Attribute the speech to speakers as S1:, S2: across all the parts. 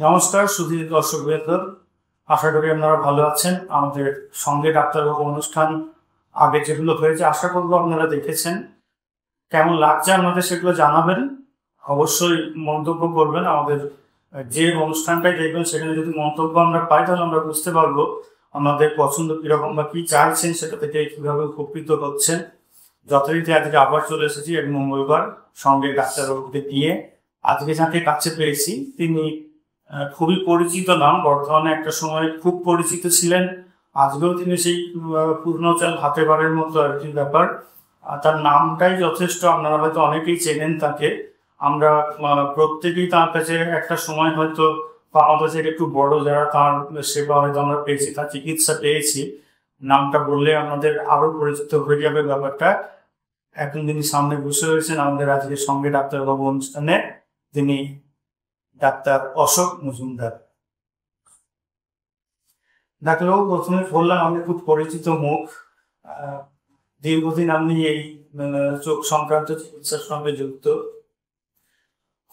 S1: নমস্কার সুধী দর্শকবৃন্দ, আশা করি আপনারা ভালো আছেন। আমাদের সঙ্গে ডাক্তারবাবু অনুষ্ঠান আগে যেগুলো হয়েছে আশা করবো আপনারা দেখেছেন। কেমন লাগছে আপনাদের সেগুলো জানাবেন, অবশ্যই মন্তব্য করবেন। আমাদের যে অনুষ্ঠানটাই দেখবেন সেখানে যদি মন্তব্য আমরা পাই তাহলে আমরা বুঝতে পারবো আমাদের পছন্দ কিরকম বা কি চাইছেন, সেটা থেকে কিভাবে উপকৃত হচ্ছেন। যথারীতি আজকে আবার চলে এসেছি এক মঙ্গলবার সঙ্গে ডাক্তারবাবুকে দিয়ে। আজকে যাকে কাছে পেয়েছি তিনি খুবই পরিচিত নাম, বর্তমানে একটা সময় খুব পরিচিত ছিলেন, আজকেও তিনি সেই পূর্ণচাল হাতে বারের মতো আর কি ব্যাপার। তার নামটাই যথেষ্ট, আপনারা হয়তো অনেকেই চেনেন তাকে। আমরা প্রত্যেকেই তার কাছে একটা সময় হয়তো আমাদের থেকে একটু বড় যারা তার সেবা হয়তো আমরা পেয়েছি, তার চিকিৎসা পেয়েছি। নামটা বললে আমাদের আরো পরিচিত হয়ে যাবে ব্যাপারটা। এখন তিনি সামনে বসে রয়েছেন আমাদের আজকে সঙ্গে ডাক্তারবাবু অনুষ্ঠানে, তিনি ডাক্তার অশোক মজুমদার। ডাক্তারবাবু, প্রথমে বললাম আপনি খুব পরিচিত মুখ, দীর্ঘদিন আপনি এই চোখ সংক্রান্ত চিকিৎসার সঙ্গে যুক্ত।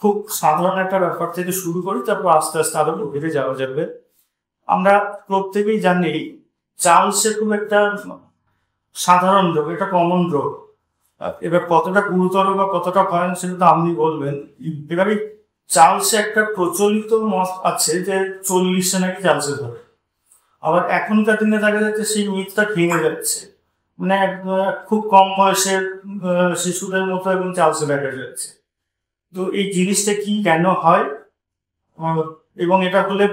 S1: খুব সাধারণ একটা ব্যাপার থেকে শুরু করি, তারপর আস্তে আস্তে আরো গভীরে যাওয়া যাবে। আমরা প্রত্যেকেই জানি চার্লসের খুব একটা সাধারণ রোগ, একটা কমন রোগ। এবার কতটা গুরুতর বা কতটা ভয়ানক সেটা তো আপনি বলবেন। এবারে চার্লসে একটা প্রচলিত মত আছে যে 40-এ নাকি চার্লসে ধরে, আবার এখনকার দিনে দেখা যাচ্ছে সেই মিথটা ভেঙে যাচ্ছে, মানে খুব কম বয়সের শিশুদের মতো এবং চার্লসে দেখা যাচ্ছে। তো এই জিনিসটা কি কেন হয় এবং এটা হলে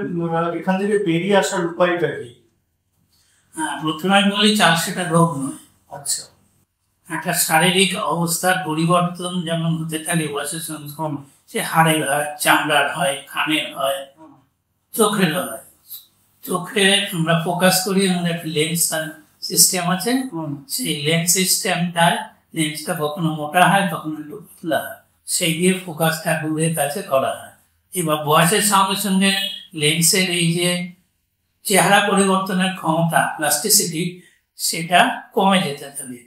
S1: এখান থেকে বেরিয়ে আসার উপায়টা কি?
S2: প্রথমে আমি বলি চার্লস এটা রোগ নয়।
S1: আচ্ছা,
S2: একটা শারীরিক অবস্থার পরিবর্তন যেমন হতে থাকে বয়সের সঙ্গে, সে হাড়ের হয়, চামড়ার হয়, কানের হয়, চোখের হয়। চোখে আমরা ফোকাস করি, আমাদের একটা লেন্স সিস্টেম আছে, সেই লেন্স সিস্টেমটা লেন্সটা কখনো মোটা হয় কখনো একটু পাতলা হয়, সেই দিয়ে ফোকাসটা দূরের কাছে করা হয়। এবার বয়সের সঙ্গে সঙ্গে লেন্সের এই যে চেহারা পরিবর্তনের ক্ষমতা, প্লাস্টিসিটি, সেটা কমে যেতে থাকে।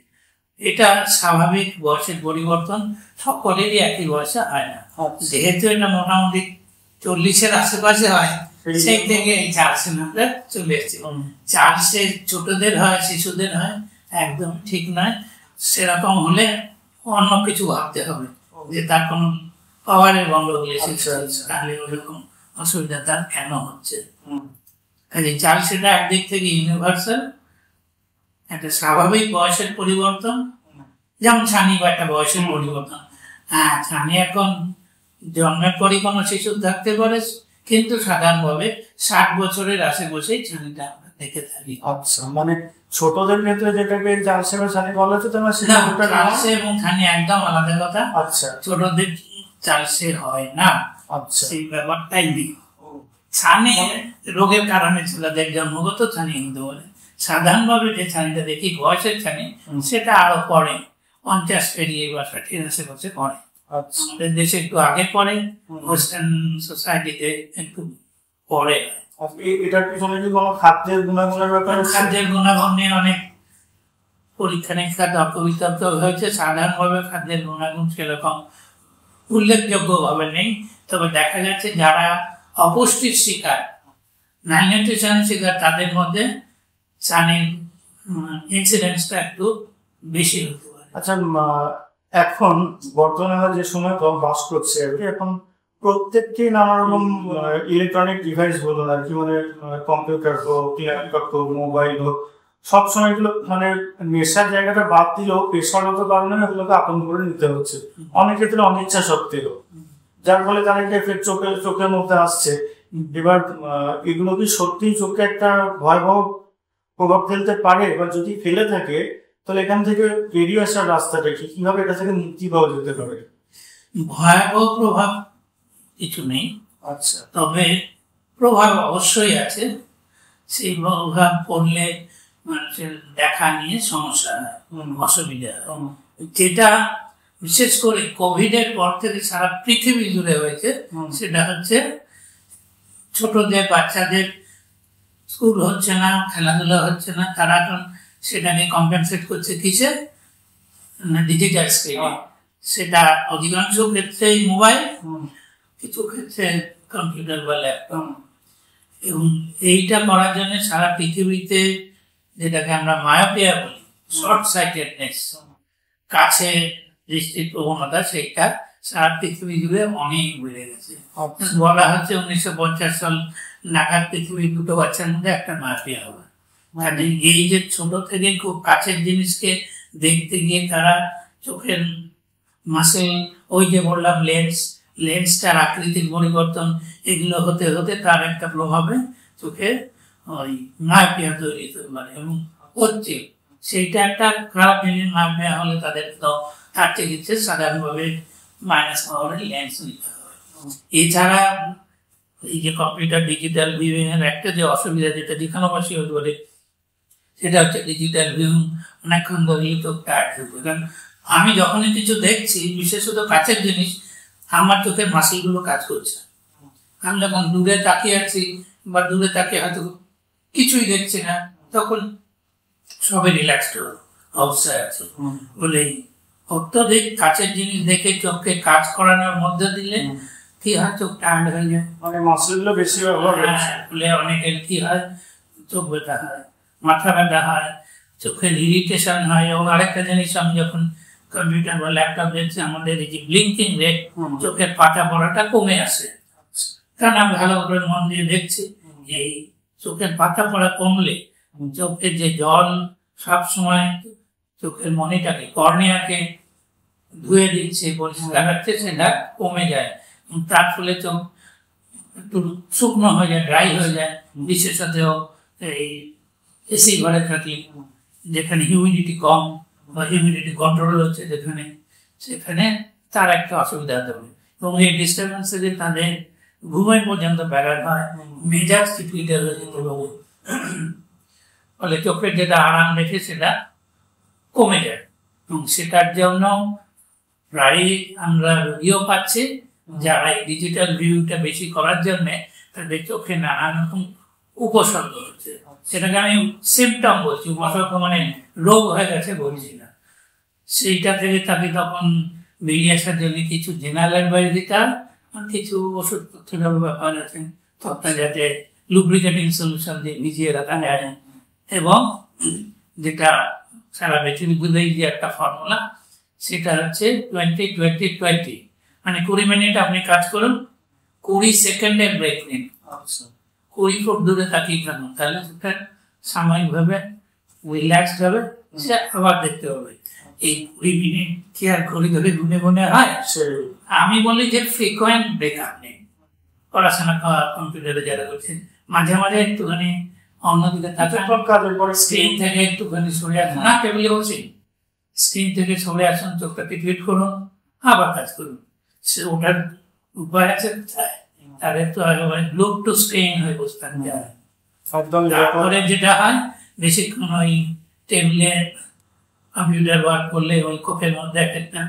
S2: এটা স্বাভাবিক বয়সের পরিবর্তন, সকলেরই একই বয়সে হয় না। যেহেতু এটা মোটামুটি 40-এর আশেপাশে হয়, সেই থেকে এই চার্লসের নামটা চলে এসেছে। চার্লসে ছোটদের হয়, শিশুদের হয়, একদম ঠিক নয়। সেরকম হলে অন্য কিছু ভাবতে হবে যে তার কোনো পাওয়ারের গন্ডগোল এসেছে, তাহলে ওরকম অসুবিধা তার কেন হচ্ছে। কাজে চার্লস এটা একদিক থেকে ইউনিভার্সাল, একটা স্বাভাবিক বয়সের পরিবর্তন, যেমন ছানি বা একটা বয়সের পরিবর্তন। হ্যাঁ, ছানি এখন জন্মের পরই কোনো শিশু থাকতে পারে, কিন্তু সাধারণভাবে 60 বছরের আশেপাশেই ছানিটা আমরা দেখে থাকি।
S1: আচ্ছা, মানে ছোটদের ক্ষেত্রে যেটাকে চার্লসে বা ছানি বলা হচ্ছে তোমার সেটা
S2: চার্লসে এবং ছানি একদম আলাদা কথা।
S1: আচ্ছা,
S2: ছোটদের চার্লসে হয় না।
S1: আচ্ছা,
S2: সেই ব্যাপারটাই নেই। ছানি রোগের কারণে ছেলেদের জন্মগত ছানি হতে পারে। সাধারণভাবে যে ছানিটা দেখি বয়সের ছানি, সেটা আরো পরে 50 পেরিয়ে বা 60-এর আশেপাশে পড়ে। আমাদের দেশে একটু আগে পড়ে, ওয়েস্টার্ন সোসাইটিতে একটু পরে।
S1: এটার পিছনে কি কোনো খাদ্যের গুণাগুণের ব্যাপারে?
S2: খাদ্যের গুণাগুণ নিয়ে অনেক পরীক্ষা নিরীক্ষা তর্ক-বিতর্ক হয়েছে। সাধারণভাবে খাদ্যের গুণাগুণ সেরকম উল্লেখযোগ্যভাবে নেই, তবে দেখা যাচ্ছে যারা অপুষ্টির শিকার, ম্যালনিউট্রিশন শিকার, তাদের মধ্যে ছানির ইনসিডেন্সটা একটু বেশি হতে পারে।
S1: আচ্ছা, এখন বর্তমানে যে সময় বাস করছে আর কি, এখন প্রত্যেককেই নানা রকম ইলেকট্রনিক ডিভাইস বলুন আর কি, মানে কম্পিউটার হোক, ল্যাপটপ হোক, মোবাইল হোক, সবসময় এগুলো মানে নেশার জায়গাটা বাদ দিলেও পেশাগত কারণে এগুলোকে আপন করে নিতে হচ্ছে, অনেক ক্ষেত্রে অনিচ্ছা সত্ত্বেও, যার ফলে তার একটা এফেক্ট চোখের মধ্যে আসছে। এবার এগুলো কি সত্যি চোখে একটা ভয়াবহ প্রভাব ফেলতে পারে, বা যদি ফেলে থাকে তাহলে এখান থেকে বেরিয়ে আসার রাস্তাটা কি, কিভাবে এটা থেকে মুক্তি পাওয়া যেতে পারে?
S2: ভয়াবহ প্রভাব কিছু নেই।
S1: আচ্ছা,
S2: তবে প্রভাব অবশ্যই আছে। সেই প্রভাব পড়লে মানুষের দেখা নিয়ে সমস্যা হয়, অসুবিধা হয়। যেটা বিশেষ করে কোভিডের পর থেকে সারা পৃথিবী জুড়ে হয়েছে, সেটা হচ্ছে ছোটদের, বাচ্চাদের স্কুল হচ্ছে না, খেলাধুলা হচ্ছে না, তারা এখন সেটাকে কম্পেনসেট করছে কিসে? ডিজিটাল স্ক্রিনে, সেটা অধিকাংশ ক্ষেত্রেই মোবাইল, কিছু ক্ষেত্রে কম্পিউটার বা ল্যাপটপ। এবং এইটা করার জন্য সারা পৃথিবীতে যেটাকে আমরা মায়োপিয়া বলি, শর্ট সাইটেডনেস, কাছে দৃষ্টির প্রবণতা, সেইটা সারা পৃথিবী জুড়ে অনেক বেড়ে গেছে। বলা হচ্ছে 1950 সাল নাগাদ পৃথিবীর 2 বাচ্চার মধ্যে একটা মায়োপিয়া হবে। মানে এই যে ছোট থেকে খুব কাছের জিনিসকে দেখতে গিয়ে তারা চোখের মাসেল, ওই যে বললাম লেন্সটার আকৃতির পরিবর্তন, এগুলো হতে হতে তার একটা প্রভাবে চোখে ওই মায়োপিয়া তৈরি হতে পারে এবং হচ্ছে। সেইটা একটা খারাপ জিনিস। মায়োপিয়া হলে তাদের তো তার চিকিৎসা সাধারণভাবে মাইনাস পাওয়ারের লেন্স নিতে হবে। এছাড়া এই যে কম্পিউটার ডিজিটাল ভিউইংয়ের একটা যে অসুবিধা, যেটা যেখানেবাসী বলে, সেটা হচ্ছে ডিজিটাল ভিউইং অনেকক্ষণ ধরেই তো টায়ার্ড হয়ে। কারণ আমি যখনই কিছু দেখছি, বিশেষত কাছের জিনিস, আমার চোখের মাসেলগুলো কাজ করছে। আমি যখন দূরে তাকিয়ে আছি বা দূরে তাকিয়ে হয়তো কিছুই দেখছি না, তখন সবে রিল্যাক্সড অবস্থায় আছে বলেই অত্যধিক কাছের জিনিস দেখে চোখকে কাজ করানোর মধ্যে দিলে কি হয়, চোখ টায়ার্ড হয়ে যায়,
S1: মাসেলগুলো বেশি ব্যবহার
S2: বলে অনেকের কি হয়, চোখ ব্যথা হয়, মাথা ব্যথা হয়, চোখের ইরিটেশন হয়। এবং আরেকটা জিনিস, আমি যখন কম্পিউটার বা ল্যাপটপ দেখছি, আমাদের এই যে ব্লিঙ্কিং রেট, চোখের পাতা পড়াটা কমে আসে। কারণ আমি ভালো করে মন দিয়ে দেখছি, এই চোখের পাতা পড়া কমলে চোখের যে জল সবসময় চোখের মনিটাকে, কর্নিয়াকে ধুয়ে দিচ্ছে, পরিষ্কার রাখছে, সেটা কমে যায়। তার ফলে চোখ একটু শুকনো হয়ে যায়, ড্রাই হয়ে যায়। বিশেষত এই এসি ঘরে থাকলে, যেখানে হিউমিডিটি কম বা হিউমিডিটি কন্ট্রোল হচ্ছে যেখানে, সেখানে তার একটা অসুবিধা হতে পারে। এবং এই ডিস্টারবেন্সে যে তাদের ঘুমের পর্যন্ত ব্যাঘাত হয়, মেজাজ খিটখিটে হয়ে যেতে পারে, ফলে চোখের যেটা আরাম দেখে সেটা কমে যায়। এবং সেটার জন্য প্রায় আমরা রোগীও পাচ্ছি, যারা এই ডিজিটাল ভিউটা বেশি করার জন্য তাদের চোখে নানা রকম উপসর্গ হচ্ছে। সেটাকে আমি সিমটম বলছি, উপসর্গ মানে রোগ হয়ে গেছে বলছি না। সেইটা থেকে তাকে তখন বেরিয়ে আসার জন্য কিছু জেনারেল অ্যাডভাইস দিতে হয়, কিছু ওষুধপত্রের ব্যাপার আছে, তখন যাতে লুব্রিকেটিং সলিউশন দিয়ে ভিজিয়ে রাখা যায়। এবং যেটা সারা পৃথিবীতেই যে একটা ফর্মুলা, সেটা হচ্ছে 20-20-20, মানে 20 মিনিট আপনি কাজ করুন, 20 সেকেন্ডের ব্রেক নিন, 20 ফুট দূরে তাকিয়ে থাকুন, তাহলে সেটা সাময়িকভাবে রিল্যাক্সড হবে, সে আবার দেখতে হবে। এই 20 মিনিট কি আর ঘড়ি ধরে গুনে গুনে হয়? আমি বলি যে ফ্রিকোয়েন্ট ব্রেকআপ নেই। পড়াশোনা কম্পিউটারে যারা করছেন, মাঝে মাঝে একটুখানি অন্যদিকে স্ক্রিন থেকে একটুখানি সরে আসুন, না টেবিলে বসে স্ক্রিন থেকে সরে আসুন, চোখটাকে ফিট করুন, আবার কাজ করুন। সে ওটার উপায় আছে, তাদের তো লুক টু স্ক্রিন হয়ে বসে থাকতে হয়। তারপরে যেটা হয়, বেশিক্ষণ ওই টেবিলে কম্পিউটার ওয়ার্ক করলে ওই কোপের মধ্যে একটা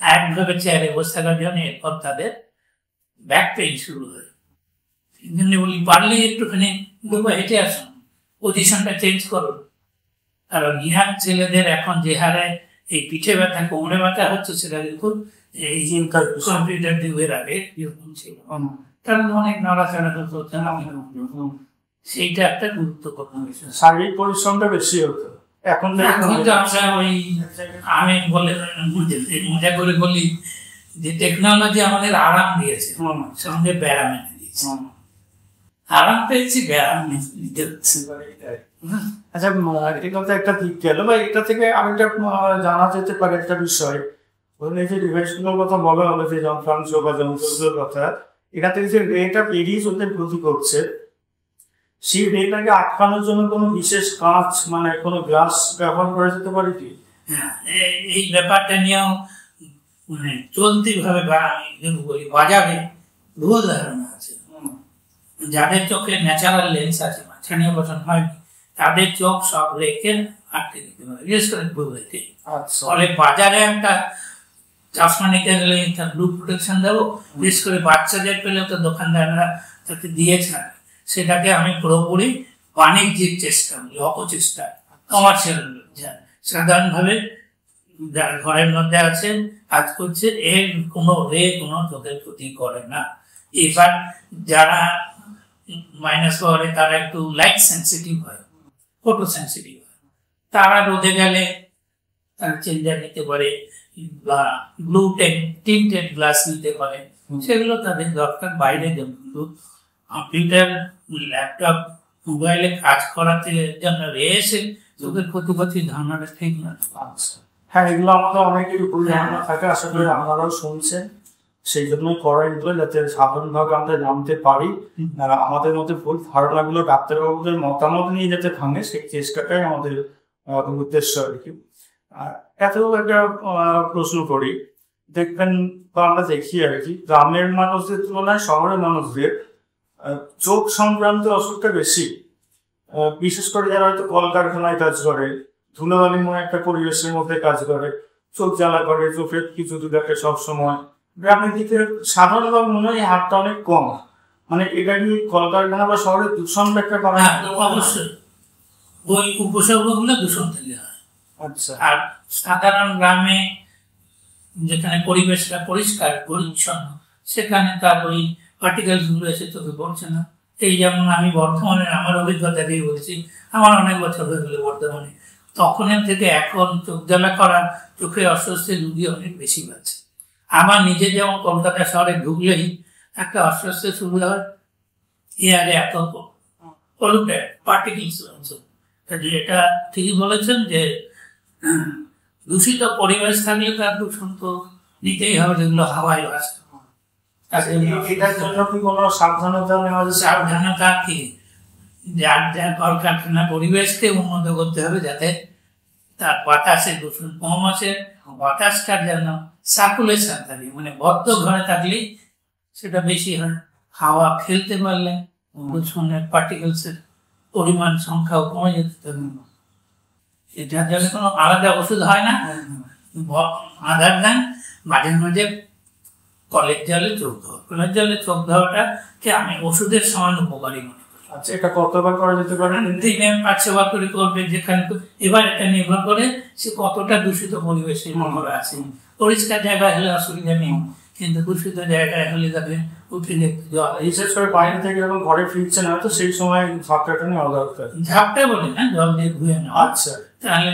S2: একভাবে চেয়ারে বসে থাকার জন্য এরপর তাদের ব্যাক পেইন শুরু হয়। বলি পারলে একটুখানি হেঁটে আসুন, পজিশনটা চেঞ্জ করুন। কারণ ইয়াং ছেলেদের এখন যে হারে এই পিঠে ব্যথা, কোমরে ব্যথা হচ্ছে, সেটা দেখুন এই কম্পিউটার যুগের আগে এরকম ছিল। কারণ অনেক নড়াচড়া করতে, সেইটা একটা গুরুত্বপূর্ণ বিষয়।
S1: শারীরিক পরিশ্রমটা বেশি হতো এখন।
S2: আমরা ওই আমি বলে মজা করে বলি যে টেকনোলজি আমাদের আরাম দিয়েছে, সঙ্গে ব্যায়াম এনে দিয়েছে। আরাম পেয়েছি, ব্যায়াম নিতে হচ্ছে।
S1: আচ্ছা, এটা তো একটা দিক গেল, বা এটা থেকে আরেকটা জানা যেতে পারে একটা বিষয়, এই যে ডিভাইসগুলোর কথা বলা হলো, যে যন্ত্রাংশ বা যন্ত্রগুলোর কথা, এটা থেকে যে রেটা বেরিয়ে চলতে ক্ষতি করছে, সেই রেটাকে আটকানোর জন্য কোনো বিশেষ কাঁচ, মানে কোনো গ্লাস ব্যবহার করা যেতে পারে কি?
S2: এই ব্যাপারটা নিয়েও মানে চলতি ভাবে বাজারে ভুল ধারণা আছে। যাদের চোখে ন্যাচারাল লেন্স আছে, মাঝখানে বসান হয়নি, তাদের চোখ সব রেখে আটকে দিতে পারে, বিশেষ করে ভুল রেখে। ফলে বাজারে একটা চশমা নিতে গেলে তার ব্লু প্রোটেকশন দেবো, বিশেষ করে বাচ্চাদের পেলেও তো দোকানদাররা তাকে দিয়েছেন। সেটাকে আমি পুরোপুরি বাণিজ্যিক চেষ্টা বলি, অপচেষ্টা, কমার্শিয়াল। সাধারণভাবে যারা ঘরের মধ্যে আছেন কাজ করছে, এর কোনো চোখের ক্ষতি করে না। এবার যারা মাইনাস পাওয়ারে তারা একটু লাইট সেন্সিটিভ হয়, ফটো সেন্সিটিভ হয়, তারা রোদে গেলে তার চেঞ্জার নিতে পারে বা ব্লু টিন্টেড গ্লাস নিতে পারে, সেগুলো তাদের দরকার। বাইরে কিন্তু কম্পিউটার, ল্যাপটপ, মোবাইলে কাজ করাতে জন্য রেসে চোখের ক্ষতি ধারণাটা ঠিক না।
S1: আচ্ছা, হ্যাঁ, এগুলো আমাদের অনেকের উপর ধারণা থাকে, আশা করি আপনারাও শুনছেন, সেই জন্যই করা এগুলো, যাতে সাধারণভাবে আমরা জানতে পারি। আমাদের মধ্যে ভুল ধারণাগুলো ডাক্তারবাবুদের মতামত নিয়ে যাতে ভাঙে, সেই চেষ্টাটাই আমাদের উদ্দেশ্য আর কি। এত একটা প্রশ্ন করি, দেখবেন বা আমরা দেখি আর কি, গ্রামের মানুষদের তুলনায় শহরের মানুষদের চোখ সংক্রান্ত অসুখটা বেশি, বিশেষ করে যারা হয়তো কলকারখানায় কাজ করে, ধুলোবালিময় একটা পরিবেশের মধ্যে কাজ করে, চোখ জ্বালা করে, চোখের কিছু দেখে সবসময়। গ্রামের দিকে সাধারণভাবে মনে হয় হারটা অনেক কম। মানে এটা কি কলকারখানা বা শহরে দূষণ একটা কারণ?
S2: অবশ্যই ওই উপসর্গগুলো দূষণ থেকে হয়।
S1: আচ্ছা।
S2: আর সাধারণ গ্রামে যেখানে পরিবেশটা পরিষ্কার পরিচ্ছন্ন, সেখানে তার ওই পার্টিকেলস গুলো এসে চোখে পড়ছে না। এই যেমন আমি বর্ধমানে আমার অভিজ্ঞতা দিয়ে বলছি, আমার অনেক বছর হয়ে গেল বর্ধমানে, তখনের থেকে এখন চোখ জ্বালা করা, চোখে অস্বস্তির রুগী অনেক বেশি পাচ্ছে। আমার নিজে যেমন কলকাতা শহরে ঢুকলেই একটা অস্বস্তি শুরু হয়, এয়ারে এত পলিউটেড পার্টিকেলস। এটা ঠিকই বলেছেন যে দূষিত পরিবেশ থাকলে তার দূষণ তো নিতেই হবে, যেগুলো হাওয়ায় আসে।
S1: এটার জন্য কি কোনো সাবধানতা নেওয়া যাচ্ছে?
S2: সাবধানতা কি, যার কলকারখানা পরিবেশকে উন্নত করতে হবে যাতে তার বাতাসে দূষণ কম আসে, বাতাসটার যেন সার্কুলেশন থাকে, মানে বদ্ধ ঘরে থাকলেই সেটা বেশি হয়। হাওয়া খেলতে পারলে দূষণের পার্টিকেলসের পরিমাণ সংখ্যাও কমে যেতে হবে। এটার জন্য কোনো আলাদা ওষুধ হয় না, আদার দেন মাঝে মাঝে কলের জলে চোখ ধোয়া। কলের জলে চোখ ধোয়াটাকে আমি ওষুধের সমান উপকারী মনে করি।
S1: আচ্ছা, এটা কতবার করা যেতে পারে?
S2: দিনে 5-6 করে করবে, যেখানে এবার এটা নির্ভর করে সে কতটা দূষিত পরিবেশের মধ্যে আছে। পরিষ্কার জায়গায় হলে অসুবিধা নেই, কিন্তু দূষিত জায়গায় হলে তাকে উঠে দেখতে জল,
S1: বিশেষ করে বাইরে থেকে যখন ঘরে ফিরছেন হয়তো সেই সময় ঝাপটাটা নেওয়া দরকার।
S2: ঝাপটা বলে না, জল দিয়ে ধুয়ে নেওয়া।
S1: আচ্ছা,
S2: তাহলে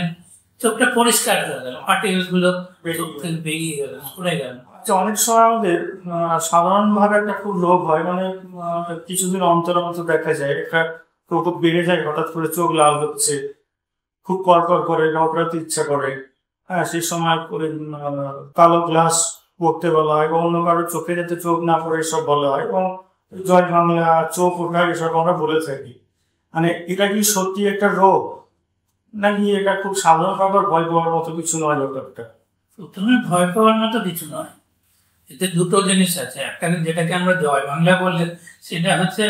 S2: চোখটা পরিষ্কার হয়ে গেল, পার্টিকেলস গুলো চোখ থেকে বেরিয়ে গেল, সরে গেল।
S1: অনেক সময় আমাদের সাধারণভাবে একটা খুব রোগ হয়, মানে কিছুদিন অন্তর অন্তর দেখা যায় একটা প্রকোপ বেড়ে যায়, হঠাৎ করে চোখ লাল হচ্ছে, খুব কড়কড় করে, ঘবড়াতে ইচ্ছা করে। হ্যাঁ, সেই সময় কালো গ্লাস পড়তে বলা হয়, অন্য কারো চোখে যাতে চোখ না পড়ে এসব বলা হয়, এবং জয় বাংলা, চোখ ওঠা, এসব আমরা বলে থাকি। মানে এটা কি সত্যি একটা রোগ, নাকি এটা খুব সাধারণভাবে ভয় পাওয়ার মতো কিছু নয় ব্যাপারটা?
S2: প্রথমে ভয় পাওয়ার মতো কিছু নয়। এতে দুটো জিনিস আছে, একটা যেটাকে আমরা জয় বাংলা বললে সেটা হচ্ছে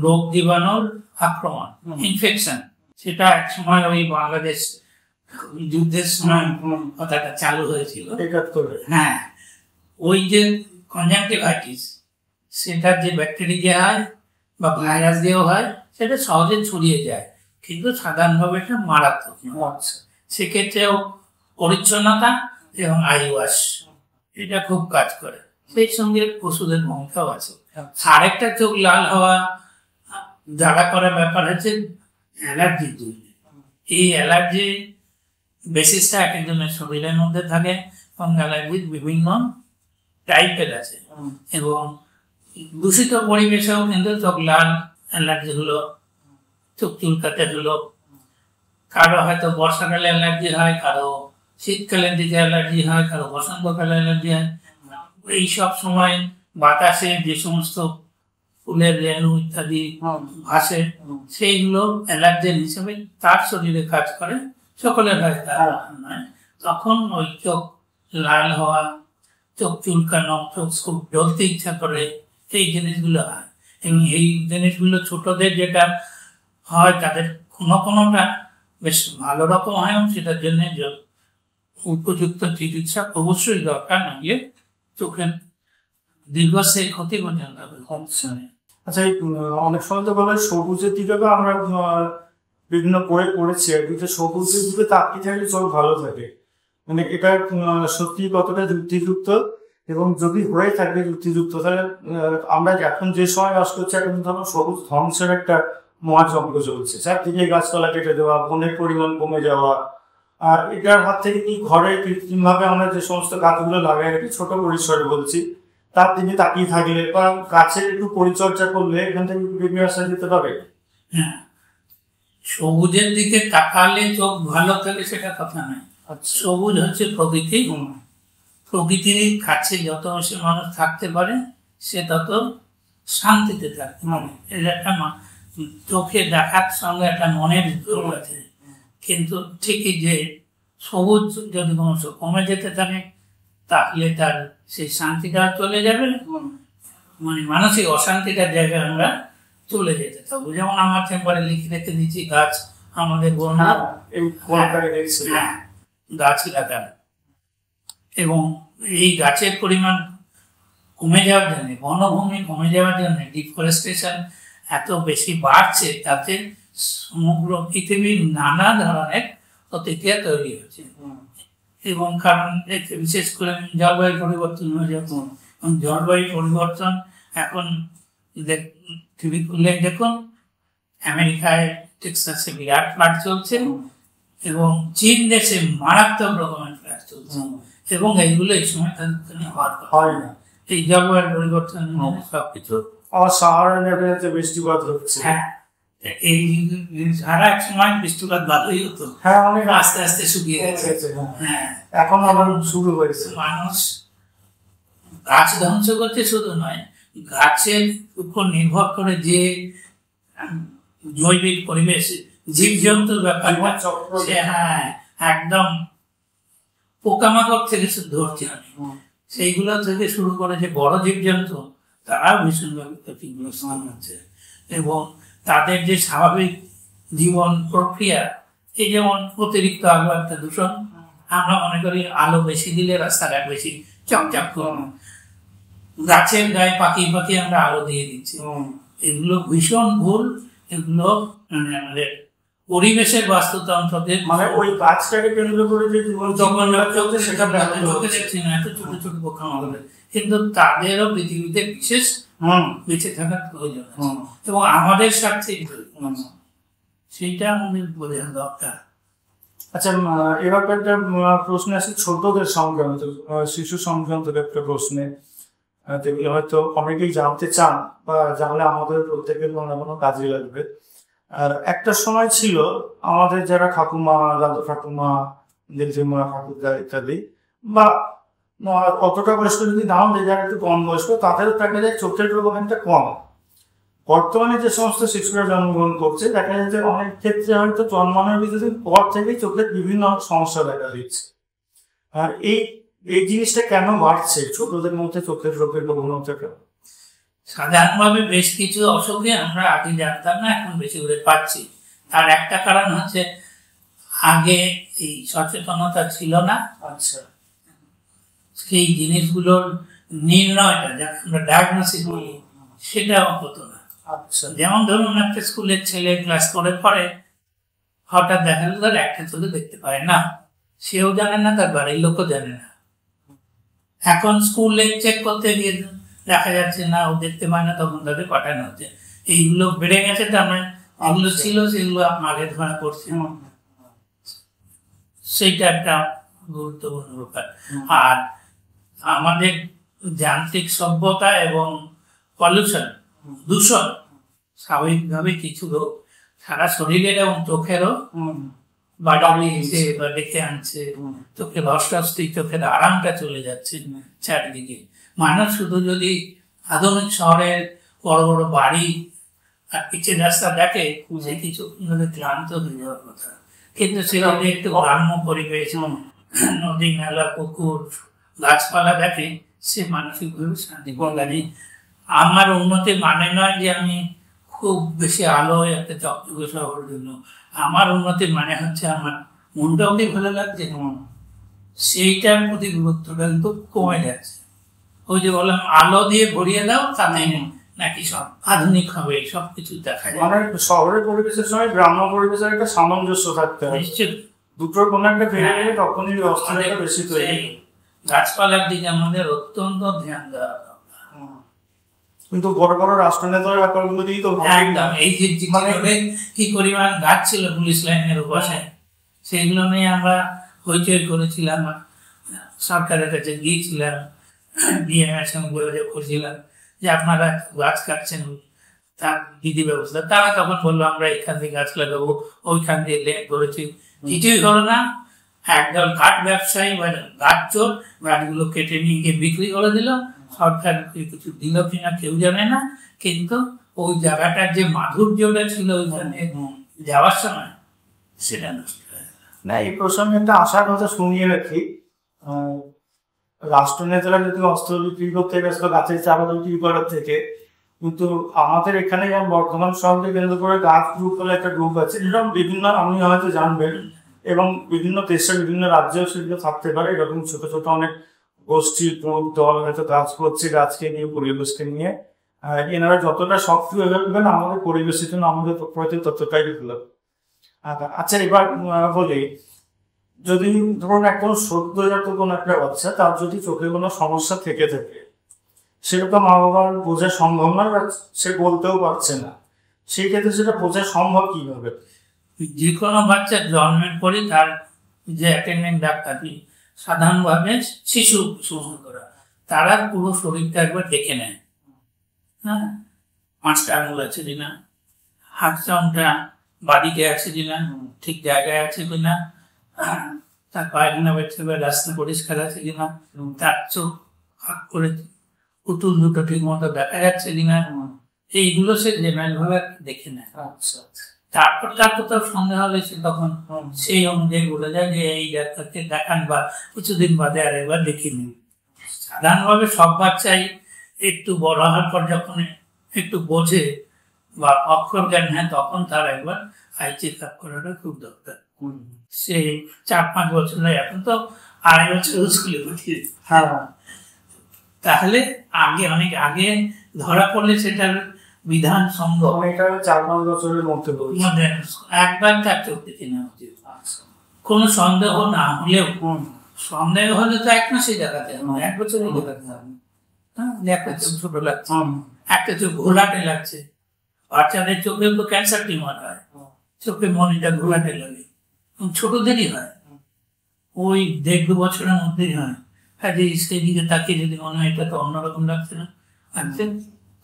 S2: রোগ জীবাণুর আক্রমণ, ইনফেকশন। সেটা এক সময় ওই বাংলাদেশ যুদ্ধের সময় কথাটা চালু হয়েছিল। হ্যাঁ, ওই যে কনজাংটিভাইটিস, সেটা যে ব্যাকটেরিয়া হয় বা ভাইরাস দিয়েও হয়, সেটা সহজে ছড়িয়ে যায়, কিন্তু সাধারণভাবে এটা মারাত্মক। সেক্ষেত্রেও পরিচ্ছন্নতা এবং আই ওয়াশ এটা খুব কাজ করে, সেই সঙ্গে ওষুধের ভূমিকাও আছে। আরেকটা চোখ লাল হওয়া, জ্বালা করার ব্যাপার হচ্ছে অ্যালার্জির জন্য। এই অ্যালার্জি বেসিসটা এক একজনের শরীরের মধ্যে থাকে, এবং অ্যালার্জির বিভিন্ন টাইপের আছে, এবং দূষিত পরিবেশেও কিন্তু চোখ লাল অ্যালার্জি হলো, চোখ চুলকাতে হলো, কারো হয়তো বর্ষাকালে অ্যালার্জি হয়, কারো শীতকালের দিকে অ্যালার্জি হয়, কারো বসন্তকালে অ্যালার্জি হয়। এইসব সময় বাতাসে যে সমস্ত ফুলের রেণু ইত্যাদি ভাসে, সেইগুলো অ্যালার্জেন হিসেবে তার শরীরে কাজ করে, সকলের হয় তার নয়। তখন ওই চোখ লাল হওয়া, চোখ চুলকানো, চোখ খুব জ্বলতে ইচ্ছা করে, এই জিনিসগুলো হয়। এবং এই জিনিসগুলো ছোটদের যেটা হয়, তাদের কোনোটা বেশ ভালো রকম হয়, এবং সেটার জন্য উপযুক্ত চিকিৎসা অবশ্যই দরকার, না গিয়ে চোখের দীর্ঘস্থায়ী ক্ষতি পর্যন্ত হচ্ছে।
S1: আচ্ছা, অনেক সময় তো বলে সবুজের দিকে আমরা বিভিন্ন বই পড়েছি, সবুজের দিকে তাকিয়ে থাকলে চোখ ভালো থাকে, মানে এটা সত্যি কতটা যুক্তিযুক্ত, এবং যদি হয়ে থাকে যুক্তিযুক্ত, তাহলে আমরা এখন যে সময় বাস করছি এখন ধরো সবুজ ধ্বংসের একটা মহাযজ্ঞ চলছে, চারদিকে গাছপালা কেটে দেওয়া, বনের পরিমাণ কমে যাওয়া। আর এটার হাত থেকে কি ঘরে কৃত্রিম ভাবে আমরা যে সমস্ত গাছগুলো লাগাই রাখি, ছোট পরিসরে বলছি, তার দিকে তাকিয়ে থাকলে বা গাছের একটু পরিচর্যা করলে এখান থেকে বেরিয়ে আসা যেতে পারে।
S2: হ্যাঁ, সবুজের দিকে তাকালে চোখ ভালো থাকে সেটা কথা নয়। সবুজ হচ্ছে প্রকৃতি, প্রকৃতির কাছে যত বেশি মানুষ থাকতে পারে সে তত শান্তিতে থাকতে পারে। এটা একটা চোখে দেখার সঙ্গে একটা মনের জোর আছে। কিন্তু ঠিকই যে সবুজ যদি কোনো কমে যেতে থাকে তাহলে তার সেই শান্তিটা চলে যাবে, মানে মানসিক অশান্তিটার জায়গায় আমরা চলে যেতে থাকবো। যেমন আমার চেম্বারে লিখে রেখে দিচ্ছি গাছ আমাদের গাছ লাগান, এবং এই গাছের পরিমাণ কমে যাওয়ার জন্য, বনভূমি কমে যাওয়ার জন্য, ডিফরেস্টেশন এত বেশি বাড়ছে, তাতে সমগ্র পৃথিবীর নানা ধরনের প্রতিক্রিয়া তৈরি হচ্ছে। এবং কারণ বিশেষ করে জলবায়ু পরিবর্তন হয়ে যাচ্ছে। জলবায়ু পরিবর্তন এখন টিভি খুললে দেখুন আমেরিকায় টেক্সাসে বিরাট ফ্লাড চলছে, এবং চীন দেশে মারাত্মক রকমের ফ্লাড চলছে, এবং এইগুলো এই সময় হয় না। এই জলবায়ু পরিবর্তন সবকিছু
S1: বৃষ্টিপাত হচ্ছে।
S2: হ্যাঁ, এই সারা এক সময় বৃষ্টিপাত ভালোই হতো,
S1: হ্যাঁ অনেক
S2: আস্তে আস্তে শুকিয়ে গেছে।
S1: হ্যাঁ, এখন আবার শুরু হয়েছে।
S2: মানুষ গাছ ধ্বংস করছে শুধু নয়, গাছের উপর নির্ভর করে যে জৈবিক পরিবেশ, জীবজন্তুর ব্যাপার, হ্যাঁ একদম পোকামাকড় থেকে ধরছে, সেইগুলো থেকে শুরু করে যে বড় জীবজন্তু তারা ভীষণভাবে ক্ষতিগ্রস্ত হচ্ছে। এবং তাদের যে স্বাভাবিক জীবন প্রক্রিয়া, এই যেমন অতিরিক্ত আলো একটা দূষণ, আমরা মনে করি আলো বেশি দিলে রাস্তাঘাট বেশি চকচক করুন, গাছের গায়ে পাখি পাখি আমরা আলো দিয়ে দিচ্ছি, এগুলো ভীষণ ভুল। এগুলো মানে আমাদের পরিবেশের বাস্তুতন্ত্রকে,
S1: মানে ওই গাছটাকে কেন্দ্র করে যে জীবন চলছে সেটা
S2: চোখে দেখছি না, এত ছোট ছোট পোকামাকড়, কিন্তু তাদেরও পৃথিবীতে বিশেষ বেঁচে থাকার প্রয়োজন আছে, এবং আমাদের স্বার্থে সেইটা আমাদের বোঝা দরকার।
S1: আচ্ছা, এবার একটা প্রশ্ন আছে ছোটদের সংক্রান্ত, শিশু সংক্রান্ত একটা প্রশ্নে, যেগুলো হয়তো অনেকেই জানতে চান, বা জানলে আমাদের প্রত্যেকের মনে কোনো কাজে লাগবে। আর একটা সময় ছিল আমাদের যারা ঠাকুমা, দাদু ঠাকুমা, জেঠিমা, ঠাকুরদা ইত্যাদি, বা অতটা বয়স্ক যদি নাও যে যারা একটু কম বয়স্ক, তাদের দেখা যায় চোখের রোগ অনেকটা কম। বর্তমানে যে সমস্ত শিশুরা জন্মগ্রহণ করছে দেখা যাচ্ছে অনেক ক্ষেত্রে হয়তো জন্মানোর কিছুদিন পর থেকেই চোখের বিভিন্ন সমস্যা দেখা দিচ্ছে। আর এই জিনিসটা কেন বাড়ছে ছোটদের মধ্যে চোখের রোগের প্রবণতা?
S2: সাধারণভাবে বেশ কিছু অসুখে আমরা আগে জানতাম না, এখন বেশি করে পাচ্ছি। তার একটা কারণ হচ্ছে আগে এই সচেতনতা ছিল না।
S1: আচ্ছা,
S2: সেই জিনিসগুলোর নির্ণয়টা, যাকে আমরা ডায়াগনোসিস বলি, সেটাও হতো না।
S1: আচ্ছা,
S2: যেমন ধরুন একটা স্কুলের ছেলে ক্লাস করে পরে হঠাৎ দেখা গেল তার একটা চোখে দেখতে পারে না, সেও জানে না, তার বাড়ির লোকও জানে না। এখন স্কুলে চেক করতে গিয়ে দেখা যাচ্ছে না, ও দেখতে পায় না, তখন তাদের পাঠানো হচ্ছে। এইগুলো বেড়ে গেছে, তার মানে এগুলো ছিল সেগুলো আগে ধরা পড়ছে, সেইটা একটা গুরুত্বপূর্ণ ব্যাপার। আর আমাদের যান্ত্রিক সভ্যতা এবং পলিউশন, দূষণ, স্বাভাবিকভাবে কিছু রোগ সারা শরীরের এবং চোখেরও বাড়িয়ে বা ডেকে আনছে, চোখের অস্বস্তি, চোখের আরামটা চলে যাচ্ছে চারদিকে। মানুষ শুধু যদি আধুনিক শহরের বড় বড় বাড়ি আর পিচের রাস্তা দেখে, সে কিছু ক্লান্ত হয়ে যাওয়ার কথা। কিন্তু সেভাবে একটু গ্রাম্য পরিবেশ, নদী, নালা, পুকুর, গাছপালা দেখে, সে মানসিকভাবে শান্তি পায়। আমার উন্নতি মানে নয় যে আমি খুব বেশি আলো একটা চকচকে শহরের জন্য। আমার উন্নতির মানে হচ্ছে আমার মনটাও কি ভালো লাগছে, সেইটার প্রতি গুরুত্বটা কিন্তু কমে যাচ্ছে। ওই যে বললাম আলো দিয়ে ভরিয়ে দাও, তাতে নাকি সব আধুনিক হবে, সবকিছু দেখা যায়।
S1: মানে শহরের পরিবেশের সঙ্গে গ্রাম্য পরিবেশের একটা সামঞ্জস্য থাকতে হয়।
S2: নিশ্চিত
S1: দুটোর কোনো একটা ফেলে গেলে তখনই অস্থিরতা বেশি তৈরি।
S2: গাছপালার দিকে আমাদের অত্যন্ত ধ্যান দেওয়া দরকার।
S1: কিন্তু বড় বড় রাষ্ট্রনেতার ব্যাপারগুলো দিয়েই তো
S2: একদম এই যে কি পরিমাণ গাছ ছিল পুলিশ লাইনের পাশে, সেগুলো নিয়ে আমরা হইচই করেছিলাম, সরকারের কাছে গিয়েছিলাম, ডিএমের সঙ্গে যোগাযোগ করছিলাম যে আপনারা গাছ কাটছেন, তার বিধি ব্যবস্থা। তারা তখন বললো আমরা এখান থেকে গাছ লাগাবো, ওইখান দিয়ে লেন করেছি, কিছুই হলো না। একদল কাঠ ব্যবসায়ী বা গাছ চোর গাছগুলো কেটে নিয়ে গিয়ে বিক্রি করে দিল, সরকার কিছু দিল কিনা কেউ জানে না, কিন্তু ওই জায়গাটার যে মাধুর্যটা ছিল ওইখানে যাওয়ার সময় সেটা নষ্ট হয়ে গেল।
S1: না, এই প্রসঙ্গে একটা আশার কথা শুনিয়ে রাখি, রাষ্ট্রনেতারা যদি অস্ত্র বিক্রি করতে গেছিল গাছের চারা বিক্রি করার থেকে, কিন্তু আমাদের এখানে যেমন বর্ধমান শহরকে কেন্দ্র করে গাছ গ্রুপ বলে একটা গ্রুপ আছে, এরকম বিভিন্ন, আপনি হয়তো জানবেন, এবং বিভিন্ন দেশের বিভিন্ন রাজ্যেও সেগুলো থাকতে পারে। এরকম ছোট ছোট অনেক গোষ্ঠী গ্রুপ দল হয়তো কাজ করছে গাছকে নিয়ে, পরিবেশকে নিয়ে। এনারা যতটা সক্রিয় হবেন আমাদের পরিবেশের জন্য আমাদের প্রতি ততটাই ভালো। আচ্ছা, এবার বলি, যদি ধরুন একজন সদ্যজাত কোনো একটা বাচ্চা, তার যদি চোখে কোনো সমস্যা থেকে থাকে, সেটা মা বাবার বোঝা সম্ভব নয় বা সে বলতেও পারছে না, সেই ক্ষেত্রে সেটা বোঝা সম্ভব কিভাবে?
S2: যে কোনো বাচ্চার জন্মের পরে তার যে অ্যাটেন্ডেন্ট ডাক্তার, সাধারণভাবে শিশু শুরু করা, তারা পুরো শরীরটা একবার দেখে নেয়। হ্যাঁ, 5টা আঙুল আছে কিনা, হাত চামটা বাড়িতে আছে কিনা, ঠিক জায়গায় আছে কিনা, তার পায়খানা বেরোচ্ছে রাস্তা পরিষ্কার আছে কিনা, তার চোখ হাত করে পুতুল দুটো ঠিক মতো দেখা যাচ্ছে কিনা, এইগুলো সে জেনারেল ভাবে দেখে নেয়। তারপর তার কোথাও সন্দেহ হলে সে তখন সেই অনুযায়ী বলে যায় যে এই ডাক্তারকে দেখান বা কিছুদিন বাদে আর একবার দেখে নিন। সাধারণভাবে সব বাচ্চাই একটু বড় হওয়ার পর যখন একটু বোঝে বা অক্ষর জ্ঞান হয়, তখন তার একবার আই চেক আপ করাটা খুব দরকার। সে 4-5 বছর নয়, এখন তো 2.5 বছর স্কুলে পাঠিয়ে। তাহলে আগে অনেক আগে ধরা পড়লে সেটার বিধান সম্ভব।
S1: এটা 4-5 বছরের মধ্যে
S2: একবার তার চোখ দেখে নেওয়া উচিত। কোনো সন্দেহ না হলেও, সন্দেহ হলে তো 1 মাসে দেখাতে হবে, 1 বছরে দেখাতে হবে। হ্যাঁ, একটা চোখ ছোট লাগছে, একটা চোখ ঘোলাটে লাগছে। বাচ্চাদের চোখে তো ক্যান্সার টিউমার হয়, চোখে মনিটা ঘোলাটে লাগে, ছোটদেরই হয়, ওই 1.5-2 বছরের মধ্যেই হয়। কাজে সেই দিকে তাকিয়ে যদি মনে হয় এটা তো অন্যরকম লাগছে না,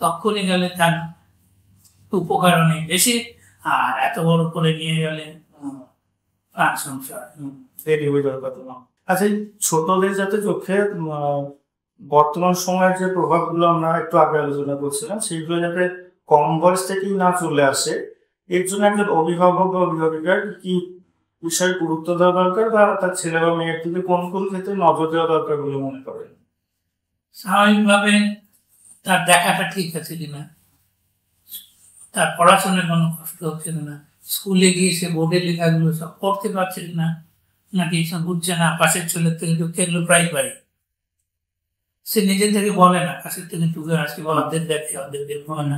S2: তখনই গেলে তার উপকার অনেক বেশি। আর এত বড় করে নিয়ে গেলে সংশয়।
S1: আচ্ছা, ছোটদের যাতে চোখে বর্তমান সময়ের যে প্রভাবগুলো আমরা একটু আগে আলোচনা করছিলাম, সেইগুলো যাতে কম বয়স থেকেই না চলে আসে, এর জন্য একজন অভিভাবক বা অভিভাবিকার কি বিষয়ে গুরুত্ব দেওয়া দরকার, বা তার ছেলে বা মেয়ের দিকে কোন কোন ক্ষেত্রে নজর দেওয়া দরকার বলে মনে করেন?
S2: স্বাভাবিকভাবে তার দেখাটা ঠিক আছে কিনা, তার পড়াশোনায় কোনো কষ্ট হচ্ছে না, স্কুলে গিয়ে সে বোর্ডের লেখাগুলো সব পড়তে পারছে না, নাকি সব বুঝছে না, পাশের ছেলের থেকে ঢুকে প্রায় পাই, সে নিজের থেকে বলে না, পাশের থেকে ঢুকে আসে, ওদের দেখে ওদের দেখবো না।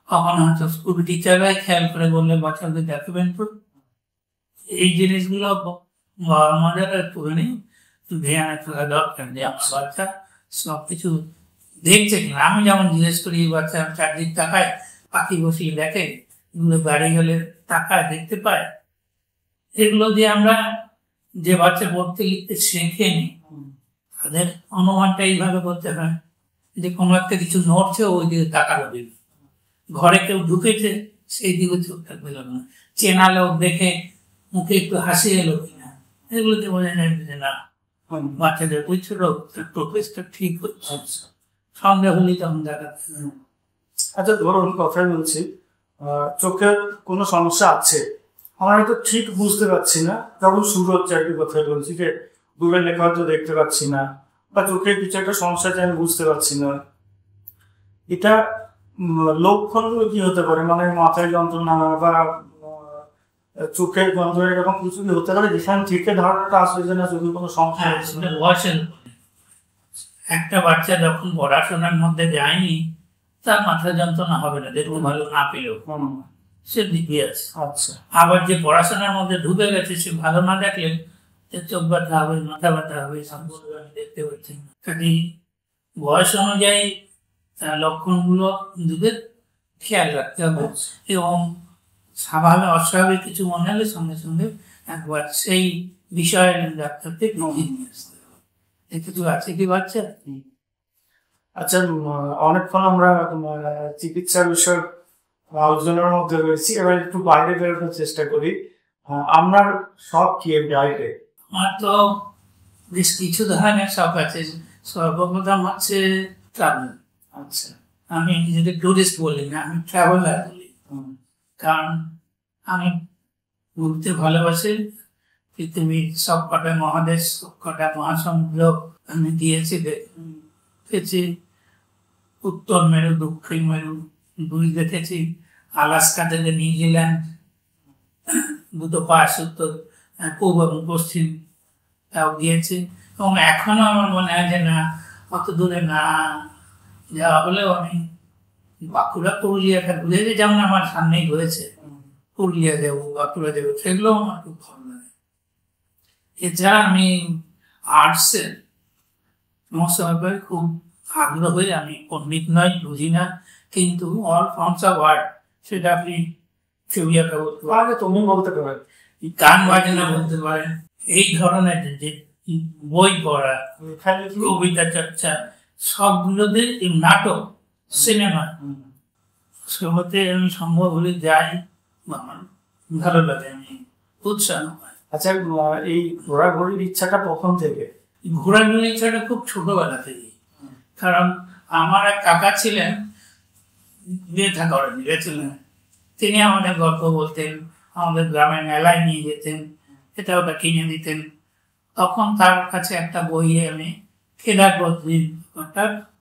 S2: কখনো হয়তো স্কুল টিচাররাই খেয়াল করে বললে বাচ্চাদের দেখবেন তো, এই জিনিসগুলো আমাদের একটুখানি ধ্যান রাখা দরকার যে আমার বাচ্চা সবকিছু দেখছে কিনা। আমি যেমন জিজ্ঞেস করি এই বাচ্চা চারদিক তাকায়, পাখি বসিয়ে দেখে, এগুলো বাড়ি গেলে তাকায়, দেখতে পায়। এগুলো দিয়ে আমরা যে বাচ্চা পড়তে লিখতে শেখেনি, তাদের অনুমানটা এইভাবে করতে হয় যে কোনো একটা কিছু নড়ছে, ওই দিকে তাকালো দিন, ঘরে কেউ ঢুকেছে সেই দিকে চোখ থাকবে না, চেনা লোক দেখে মুখে একটু হাসি এলো কিনা, এগুলোতে বোঝা যায় যে না বাচ্চাদের ওই ছোট প্রোগ্রেসটা ঠিক হচ্ছে, সন্দেহ হলেই তখন দেখাচ্ছে।
S1: আচ্ছা, ধরুন কথা বলছি, চোখের কোনো সমস্যা আছে, আমরা হয়তো ঠিক বুঝতে পারছি না, তখন শুরু হচ্ছে আর কি কথা বলছি যে দূরের লেখা হয়তো দেখতে পাচ্ছি না, বা চোখের কিছু একটা সমস্যা আছে আমি বুঝতে পারছি না, এটা লক্ষণগুলো কি হতে পারে? মানে মাথায় যন্ত্রণা বা চোখের যন্ত্রণা এরকম কিছু কি হতে পারে যেখানে থেকে ধারণাটা আসবে যে না চোখের কোনো সমস্যা হচ্ছে?
S2: বয়সের একটা বাচ্চা যখন পড়াশোনার মধ্যে যায়নি, তার মাথা যন্ত্রণা হবে না, দেখতে ভালো না পেলেও। সে দিকে আছে।
S1: আচ্ছা
S2: আবার যে পড়াশোনার মধ্যে ঢুকে গেছে সে ভালো না দেখলে চোখ ব্যথা হবে, মাথা ব্যথা হবে, সম্পূর্ণ আমি দেখতে পাচ্ছি না। কাজে বয়স অনুযায়ী লক্ষণগুলো নিজেদের খেয়াল রাখতে হবে এবং স্বাভাবিক অস্বাভাবিক কিছু মনে হলে সঙ্গে সঙ্গে একবার সেই বিষয়ে ডাক্তারকে নিয়ে আসতে হবে। কিছু আছে কি বাচ্চা?
S1: আচ্ছা, অনেকক্ষণ আমরা চিকিৎসার বিষয় আলোচনার মধ্যে রয়েছি, এবার একটু বাইরে বেরোনোর চেষ্টা করি। আপনার শখ কি বাইরে?
S2: আমার তো বেশ কিছু ধরনের শখ আছে। সর্বপ্রথম হচ্ছে ট্রাভেল।
S1: আচ্ছা,
S2: আমি নিজেকে টুরিস্ট বলি না, আমি ট্রাভেলার বলি। কারণ আমি ঘুরতে ভালোবাসি। পৃথিবীর সব কটা মহাদেশ, সব কটা মহাসমুদ্র আমি দেখেছি। উত্তর মেরু, দক্ষিণ মেরু দুই দেখেছি। আলাস্কা থেকে নিউজিল্যান্ড, দুটো পাশ, উত্তর পূর্ব এবং পশ্চিম তাও গিয়েছি। এবং এখনো আমার মনে হয় যে না, অত দূরে না যাওয়া হলেও আমি বাঁকুড়া, পুরুলিয়াটা ঘুরেছি। যেমন আমার সামনেই রয়েছে, পুরুলিয়া যাবো, বাঁকুড়া যাবো, সেগুলো আমার খুব ভালো লাগে। এছাড়া আমি আর্টসের সমস্ত ব্যাপারে খুব আগ্রহী। আমি পণ্ডিত নয়, বুঝি না, কিন্তু অল ফর্মস অফ আর্ট সেটা আপনি ছবি আঁকা বলতে পারেন,
S1: তুমি বলতে পারেন,
S2: গান বাজনা বলতে পারেন, এই ধরনের যে বই পড়া, কবিতা চর্চা, সবগুলোতে নাটক, সিনেমা, সেগুলোতে আমি সম্ভব হলে যাই, আমার ভালো লাগে, আমি উৎসাহ পাই।
S1: আচ্ছা, এই ঘোরাঘুরির ইচ্ছাটা কখন থেকে?
S2: ঘোরাঘুরির ইচ্ছাটা খুব ছোটবেলা থেকে। কারণ আমার এক কাকা ছিলেন, বিয়ে করেন, গেছিলেন, তিনি আমাদের গল্প বলতেন, আমাদের গ্রামের মেলায় নিয়ে যেতেন, এটা ওটা কিনে দিতেন। তখন তার কাছে একটা বই আমি কেদারবদ্রীর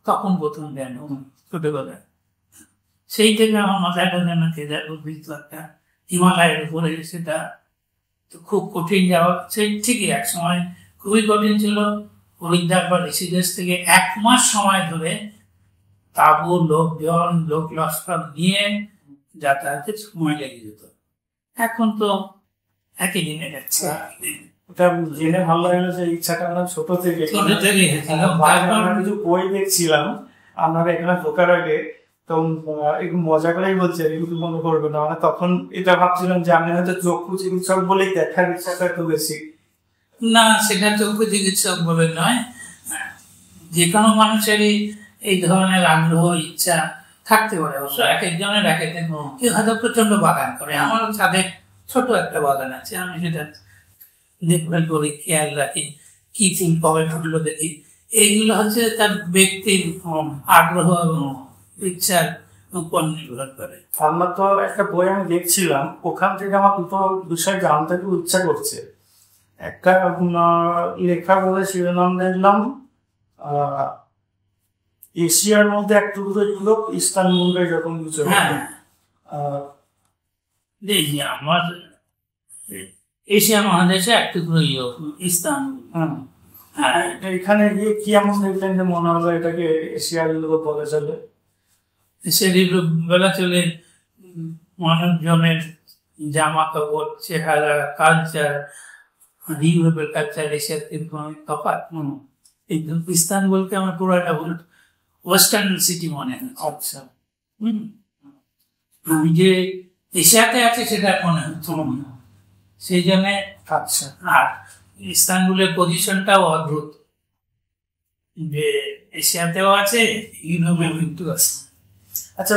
S2: তখন প্রথম দেন ছোটবেলায়। সেই থেকে আমার মাথায় ঢোকে না কেদারবদ্রী তো একটা হিমালয়ের উপরে, সেটা তো খুব কঠিন যাওয়া। সেই ঠিকই এক সময় খুবই কঠিন ছিল। হরিদ্বার বা ঋষিকেশ থেকে 1 মাস সময় ধরে তাবু, লোকজন, লোক লস্কর নিয়ে যাতায়াতের সময় লেগে যেত। এখন তো একই দিনে যাচ্ছে।
S1: এটা জেনে ভালো লাগলো যে ইচ্ছাটা আমরা ছোট থেকে কিছু বই দেখছিলাম আপনারা এখানে ঢোকার আগে, তো একটু মজা করেই বলছে, কিন্তু মনে করবে না, মানে তখন এটা ভাবছিলাম যে আমি হয়তো চক্ষু চিকিৎসক বলেই দেখার ইচ্ছাটা একটু বেশি।
S2: না, সেটা চক্ষু চিকিৎসক বলে নয়, যে কোনো মানুষেরই এই ধরনের আগ্রহ, ইচ্ছা থাকতে পারে। অবশ্য এক একজনের এক এক, কেউ হয়তো প্রচন্ড বাগান করে। আমার ছাদে ছোট একটা বাগান আছে, আমি সেটা দেখভাল করি, খেয়াল রাখি, কি ফুল কবে ফুটলো দেখি। এইগুলো হচ্ছে তার ব্যক্তির আগ্রহ এবং ইচ্ছার উপর নির্ভর করে।
S1: আমার তো একটা বই আমি দেখছিলাম, ওখান থেকে আমার দুটো বিষয় জানতে খুব ইচ্ছা করছে। একটা লেখা বলে শিরোনাম দেখলাম, এশিয়ার মধ্যে এক টুকরো ইউরোপ, ইস্তানবুল এরকম কিছু।
S2: আমার এশিয়া মহাদেশে এক টুকরো ইউরোপ, ইস্তানবুল।
S1: এখানে গিয়ে কি এমন দেখলেন যে মনে হলো এটাকে এশিয়ার ইউরোপ বলা চলে?
S2: এশিয়ার ইউরোপ বলা চলে। মানুষজনের জামা কাপড়, চেহারা, কালচার, ইউরোপের কালচার এশিয়ার কিন্তু অনেক তফাৎ। এই ইস্তানবুলকে আমার পুরো একটা ওয়েস্টার্ন সিটি মনে হয়।
S1: আচ্ছা,
S2: আমি যে এশিয়াতে আছে সেটা মনে হচ্ছে, সেই জন্য।
S1: আচ্ছা,
S2: আর ইস্তানবুলের পজিশনটাও অদ্ভুত, যে এশিয়াতেও আছে, ইউরোপেও কিন্তু আছে।
S1: আচ্ছা,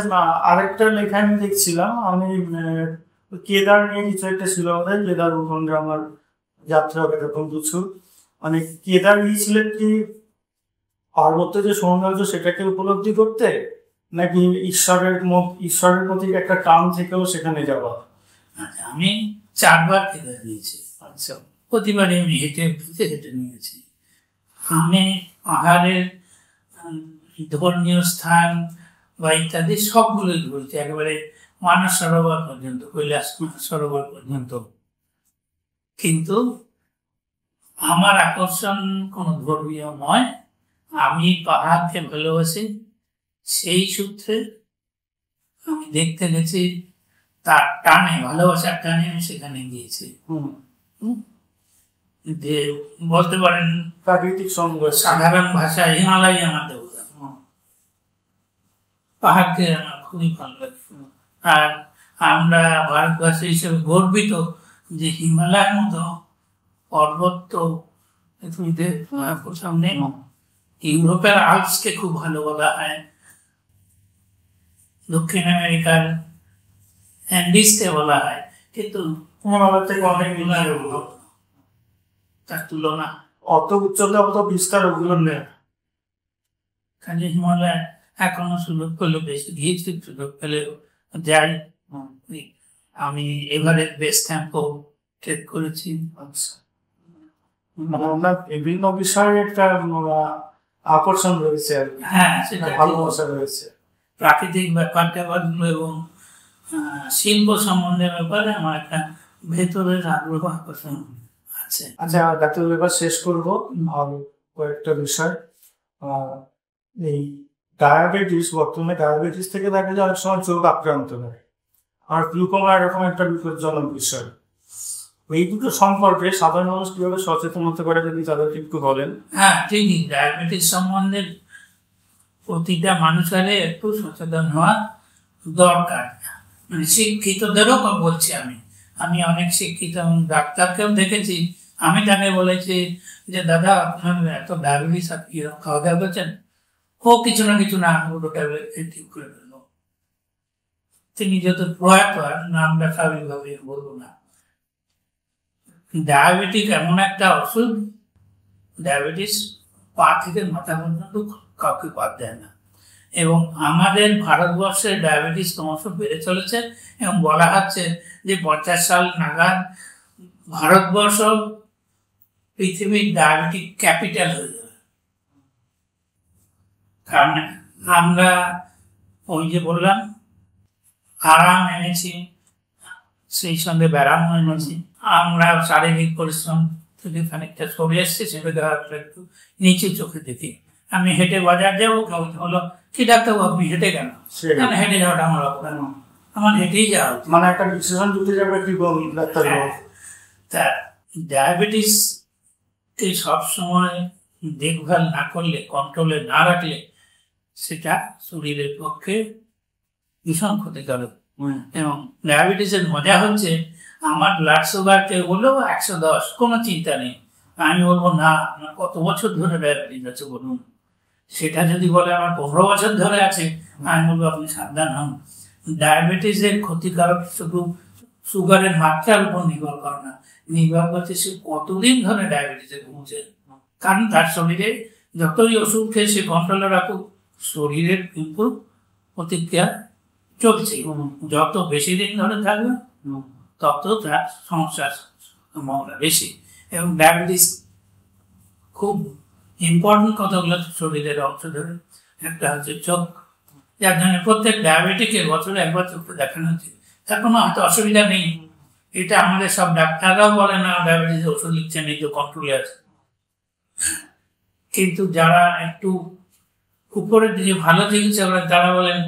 S1: আরেকটা লেখা আমি দেখছিলাম, আমি কেদার নিয়ে কিছু একটা ছিল, আমাদের কেদার ভূখণ্ডে আমার যাত্রা এরকম কিছু, মানে কেদার গিয়েছিলেন কি পার্বত্য যে সৌন্দর্য সেটাকে উপলব্ধি করতে, নাকি ঈশ্বরের প্রতি একটা টান থেকেও সেখানে যাওয়া?
S2: আচ্ছা, আমি 4 বার কেদার গিয়েছি। আচ্ছা, প্রতিবারই আমি হেঁটে হেঁটে নিয়েছি। আমি পাহাড়ের ধর্মীয় স্থান বা ইত্যাদি সবগুলোই ঘুরেছি, একেবারে মানস সরোবর পর্যন্ত, কৈলাস সরোবর পর্যন্ত। কিন্তু আমার আকর্ষণ কোনো ধর্মীয় নয়, আমি পাহাড়কে ভালোবাসি। সেই সূত্রে আমি দেখতে গেছি তার টানে, ভালোবাসার টানে আমি সেখানে গিয়েছি। যে বলতে পারেন
S1: প্রাকৃতিক সঙ্গ,
S2: সাধারণ ভাষায় হিমালয় আমার দেবতা। পাহাড়কে আমার খুবই ভালো লাগে। আর আমরা ভারতবাসী হিসেবে গর্বিত যে হিমালয়ের মতো পর্বত তো পৃথিবীতে কোথাও নেই। ইউরোপের আল্পসকে খুব ভালো বলা হয়, দক্ষিণ আমেরিকার অ্যান্ডিসকে বলা হয়, কিন্তু
S1: হিমালয় থেকে অনেক
S2: তার তুলনা
S1: অত উচ্চতা, অত বিস্তার ওগুলো নেই।
S2: কাজে হিমালয় এখনো সুযোগ পেলে বেশি গিয়েছি, সুযোগ পেলে যাই। আমি এবারে বেস ক্যাম্পও ট্রেক করেছি।
S1: আচ্ছা, মানে আপনার বিভিন্ন বিষয়ে একটা আকর্ষণ রয়েছে আর কি।
S2: হ্যাঁ, সেটা
S1: ভালোবাসা রয়েছে।
S2: প্রাকৃতিক ব্যাপারটা এবং শিল্প সম্বন্ধের ব্যাপারে আমার একটা ভেতরের আগ্রহ আকর্ষণ আছে।
S1: আচ্ছা, ডাক্তার এবার শেষ করবো আর কয়েকটা বিষয়। এই ডায়াবেটিস, বর্তমানে ডায়াবেটিস থেকে দেখা যায় অনেক সময় চোখ আক্রান্ত হয়, আর গ্লুকোমা এরকম একটা বিপজ্জনক বিষয়। এই দুটো সম্পর্কে সাধারণ মানুষ কিভাবে সচেতন হতে পারে যদি তাদেরকে একটু বলেন।
S2: হ্যাঁ, ঠিকই। ডায়াবেটিস সম্বন্ধে প্রতিটা মানুষের একটু সচেতন হওয়া দরকার। মানে শিক্ষিতদেরও বলছি আমি অনেক শিক্ষিত ডাক্তারকেও দেখেছি। আমি তাকে বলেছি যে দাদা আপনার এত ডায়াবেটিস, আপনি খাওয়া দাওয়া করছেন? ও কিছু না কিছু না ঠিক করে ফেলল। তিনি যত প্রয়াত হয় নামটা স্বাভাবিকভাবে বলবো না। ডায়াবেটিক এমন একটা অসুখ, ডায়াবেটিস পা থেকে মাথা পর্যন্ত কাউকে বাদ দেয় না। এবং আমাদের ভারতবর্ষে ডায়াবেটিস ক্রমশ বেড়ে চলেছে এবং বলা হচ্ছে যে 50 সাল নাগাদ ভারতবর্ষ পৃথিবীর ডায়াবেটিক ক্যাপিটাল হয়ে যাবে। কারণ আমরা ওই যে বললাম আরাম এনেছি, সেই সঙ্গে ব্যায়াম এনেছি। আমরা শারীরিক পরিশ্রম থেকে খানিকটা সরে এসছি, সেটা একটু নিচে চোখে দেখি। আমি হেঁটে বাজার যাবো, হলো কি ডাক্তারবাবু আপনি হেঁটে কেন? হেঁটে যাওয়াটা আমার অপরাধ, আমার হেঁটেই যাওয়া উচিত।
S1: মানে একটা ডিসিশন দিতে যাবে কি ডাক্তার?
S2: তা ডায়াবেটিসকে সবসময় দেখভাল না করলে, কন্ট্রোলে না রাখলে সেটা শরীরের পক্ষে ভীষণ ক্ষতিকারক। এবং ডায়াবেটিসের মজা হচ্ছে আমার ব্লাড সুগারকে হলেও 110, কোনো চিন্তা নেই। আমি বলবো না আমার কত বছর ধরে ডায়াবেটিস আছে বলুন। সেটা যদি বলে আমার 15 বছর ধরে আছে, আমি বলবো আপনি সাবধান হন। ডায়াবেটিসের ক্ষতিকারক শুধু সুগারের মাত্রার উপর নির্ভর করে না, নির্ভর করছে সে কতদিন ধরে ডায়াবেটিসে ভুগছে। কারণ তার শরীরে যতই ওষুধ খেয়ে সে কন্ট্রোলে রাখুক, শরীরের কিন্তু প্রতিক্রিয়া চলছে। যত বেশি দিন ধরে থাকবে তত তার সমস্যার সম্ভাবনা বেশি। এবং ডায়াবেটিস খুব ইম্পর্টেন্ট কতগুলো শরীরের অংশ ধরে। একটা হচ্ছে চোখ, যার জন্য প্রত্যেক ডায়াবেটিকের বছরে একবার চোখে দেখানো হচ্ছে, তার কোনো হয়তো অসুবিধা নেই। এটা আমাদের সব ডাক্তাররাও বলে না ডায়াবেটিস ওষুধ লিখছেন, এই যে কন্ট্রোলে আছে। কিন্তু যারা একটু উপরের দিকে ভালো চিকিৎসা করেন তারা বলেন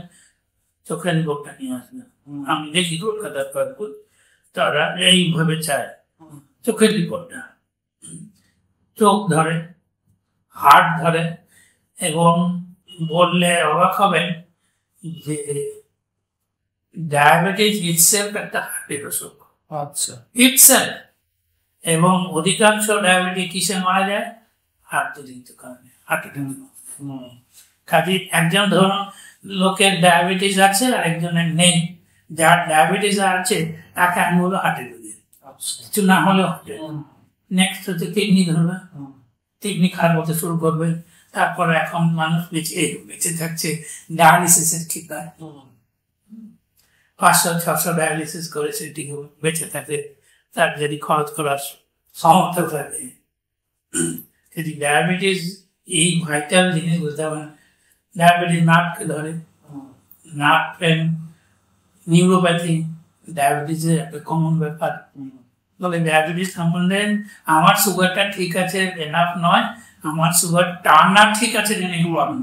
S2: চোখের রিপোর্টটা নিয়ে আসবে। আমি দেখি কলকাতার কয়েকজন তারা এইভাবে চায় চোখের রিপোর্টটা। চোখ ধরে, হার্ট ধরে, এবং বললে অবাক হবেন যে ডায়াবেটিস ইটসেলফ একটা হার্টের অসুখ।
S1: আচ্ছা,
S2: ইটসেলফ। এবং অধিকাংশ ডায়াবেটিস কিসে মারা যায়? হার্টজনিত কারণে, হার্টের। কাজে একজন ধরুন লোকের ডায়াবেটিস আছে আর একজনের নেই, যার ডায়াবেটিস আছে তাকে আমি বলবো হার্টের রোগী, কিছু না হলেও হার্টের। নেক্সট হচ্ছে কিডনি ধরবে, কিডনি খারাপ হতে শুরু করবে। তারপরে এখন মানুষ বেঁচে থাকছে ডায়ালিসিসের ঠিকায়, 500-600 ডায়ালিসিস করে সেটি বেঁচে থাকে, তার যদি খরচ করার সামর্থ্য থাকে। যদি ডায়াবেটিস এই ভাইটাল জিনিস বুঝতে পারেন, ডায়াবেটিস নার্ভকে ধরে, নার্ভ পেন, নিউরোপ্যাথি ডায়াবেটিসের একটা কমন ব্যাপার। বলে ডায়াবেটিস সম্বন্ধে আমার সুগারটা ঠিক আছে এনাফ নয়, আমার সুগার টার্নার ঠিক আছে জেনে আমি